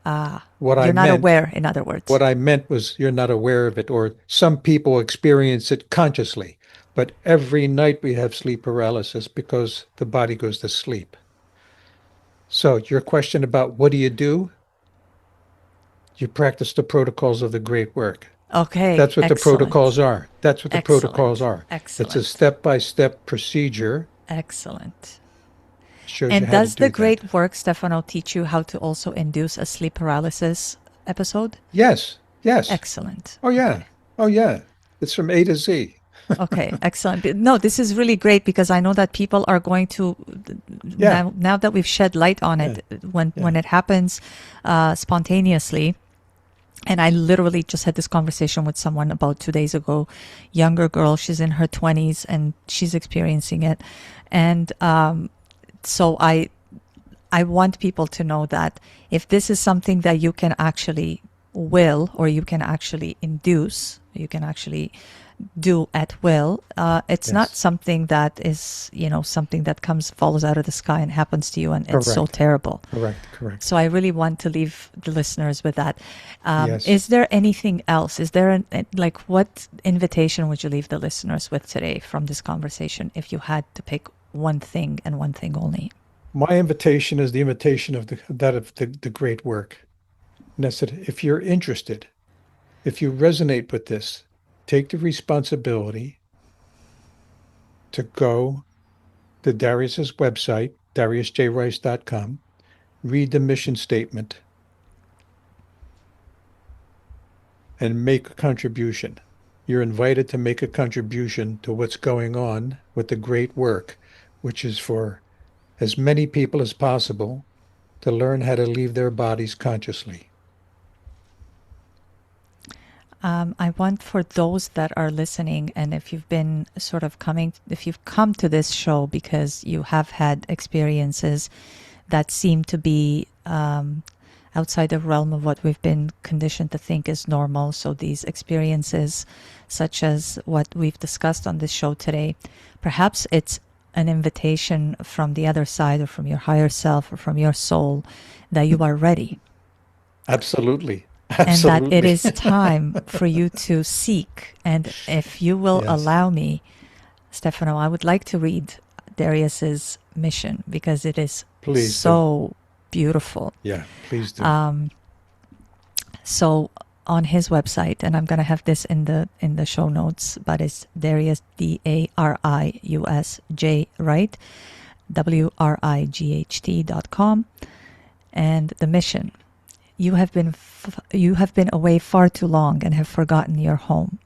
Ah,
What I
you're not
meant,
aware, in other words.
what I meant was you're not aware of it, or some people experience it consciously. But every night we have sleep paralysis because the body goes to sleep. So your question about what do? You practice the protocols of the great work.
Okay,
That's what the
excellent.
protocols are. That's what the protocols
Excellent.
are. It's a
Excellent.
step-by-step procedure.
Excellent.
Shows you
And
how to
does the
do that.
great work, Stefano, teach you how to also induce a sleep paralysis episode?
Yes, yes.
Excellent.
Oh, yeah.
Okay.
Oh, yeah. It's from A to Z.
Okay, excellent. No, this is really great because I know that people are going to
Yeah,
now that we've shed light on
yeah,
it, when
yeah.
it happens spontaneously. And I literally just had this conversation with someone about 2 days ago. Younger girl, she's in her 20s and she's experiencing it. And so I want people to know that if this is something that you can actually will, or you can actually induce, you can actually do at will. It's not
Yes.
something that is, something that falls out of the sky and happens to you and it's so
Correct.
terrible.
Correct. Correct.
So I really want to leave the listeners with that.
Yes.
Is there anything else? Is there like, what invitation would you leave the listeners with today from this conversation if you had to pick one thing and one thing only?
My invitation is the invitation of the great work. And that's it. If you're interested, if you resonate with this, take the responsibility to go to Darius's website, dariusjrice.com, read the mission statement, and make a contribution. You're invited to make a contribution to what's going on with the great work, which is for as many people as possible to learn how to leave their bodies consciously.
I want for those that are listening, and if you've been sort of if you've come to this show because you have had experiences that seem to be outside the realm of what we've been conditioned to think is normal. So these experiences, such as what we've discussed on this show today, perhaps it's an invitation from the other side or from your higher self or from your soul that you are ready
Absolutely.
and that it
Absolutely.
is time for you to seek. And if you will
Yes.
allow me, Stefano, I would like to read Darius's mission because it is
Please do.
so beautiful.
Yeah, please do.
Um, so on his website, and I'm gonna have this in the show notes, but it's Darius DARIUSJ, right? WRIGHT.com. And the mission. You have been away far too long and have forgotten your home.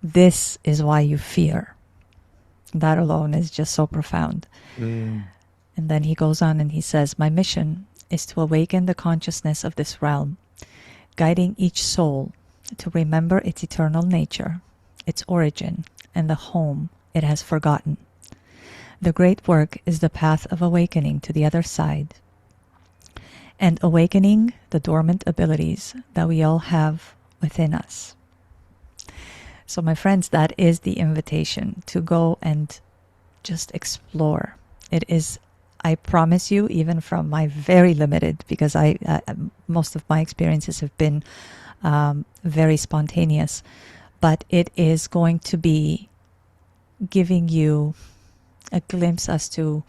This is why you fear. That alone is just so profound.
Mm,
And then he goes on and he says, my mission is to awaken the consciousness of this realm, guiding each soul to remember its eternal nature, its origin, and the home it has forgotten. The great work is the path of awakening to the other side, and awakening the dormant abilities that we all have within us. So, my friends, that is the invitation to go and just explore. It is, I promise you, even from my very limited, because most of my experiences have been very spontaneous, but it is going to be giving you a glimpse as to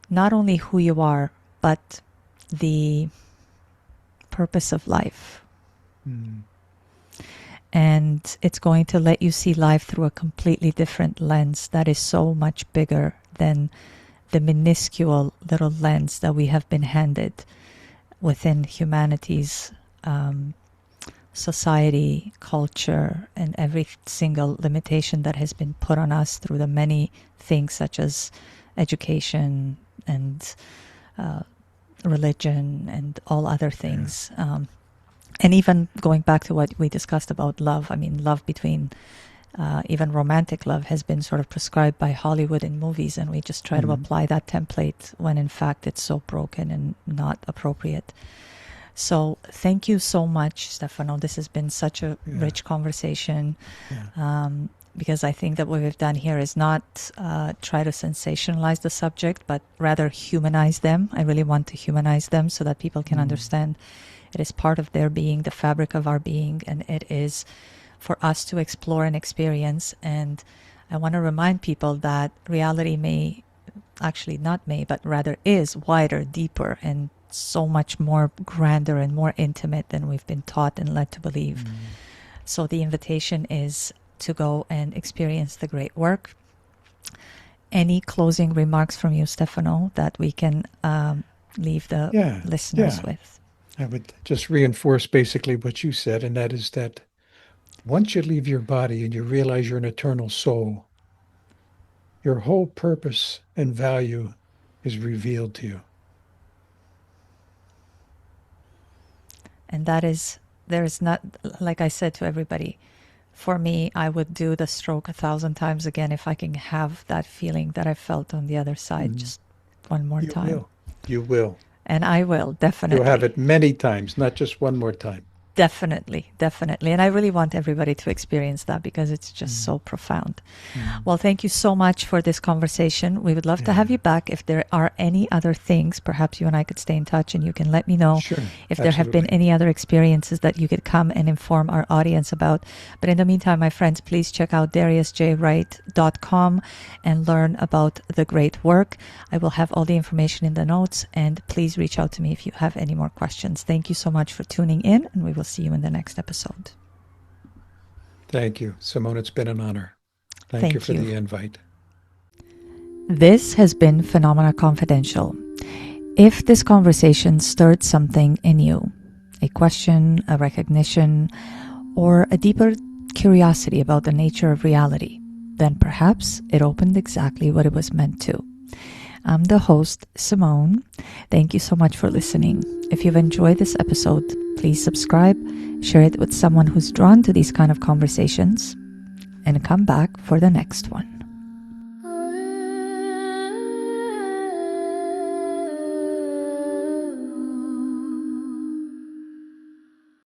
not only who you are, but the purpose of life.
mm,
And it's going to let you see life through a completely different lens that is so much bigger than the minuscule little lens that we have been handed within humanity's society, culture, and every single limitation that has been put on us through the many things such as education and religion and all other
yeah.
things. And even going back to what we discussed about love, I mean, love between even romantic love has been sort of prescribed by Hollywood in movies, and we just try to
Mm,
apply that template when in fact it's so broken and not appropriate. So, thank you so much, Stefano. This has been such a
yeah.
rich conversation.
Yeah.
Because I think that what we've done here is not try to sensationalize the subject, but rather humanize them. I really want to humanize them so that people can
Mm,
understand it is part of their being, the fabric of our being, and it is for us to explore and experience. And I want to remind people that reality may, actually not may, but rather is wider, deeper, and so much more grander and more intimate than we've been taught and led to believe.
mm.
So the invitation is to go and experience the great work. Any closing remarks from you, Stefano, that we can leave the
Yeah.
listeners
Yeah.
with?
I would just reinforce basically what you said, and that is that once you leave your body and you realize you're an eternal soul, your whole purpose and value is revealed to you.
And that is, there is not, like I said to everybody, for me, I would do the stroke 1,000 times again if I can have that feeling that I felt on the other side
Mhm.
just one more
You
time.
will. You will.
And I will,
You'll have
definitely.
it many times, not just one more time.
Definitely, definitely. And I really want everybody to experience that because it's just so profound. Well, thank you so much for this conversation. We would love to have you back. If there are any other things, perhaps you and I could stay in touch and you can let me know
Sure,
if there have been any other experiences that you could come and inform our audience about. But in the meantime, my friends, please check out dariusjwright.com and learn about the great work. I will have all the information in the notes, and please reach out to me if you have any more questions. Thank you so much for tuning in, and we will see you in the next episode.
Thank you, Simone. It's been an honor. Thank you for the invite.
This has been Phenomena Confidential. If this conversation stirred something in you, a question, a recognition, or a deeper curiosity about the nature of reality, then perhaps it opened exactly what it was meant to. I'm the host, Simone. Thank you so much for listening. If you've enjoyed this episode, please subscribe, share it with someone who's drawn to these kind of conversations, and come back for the next one.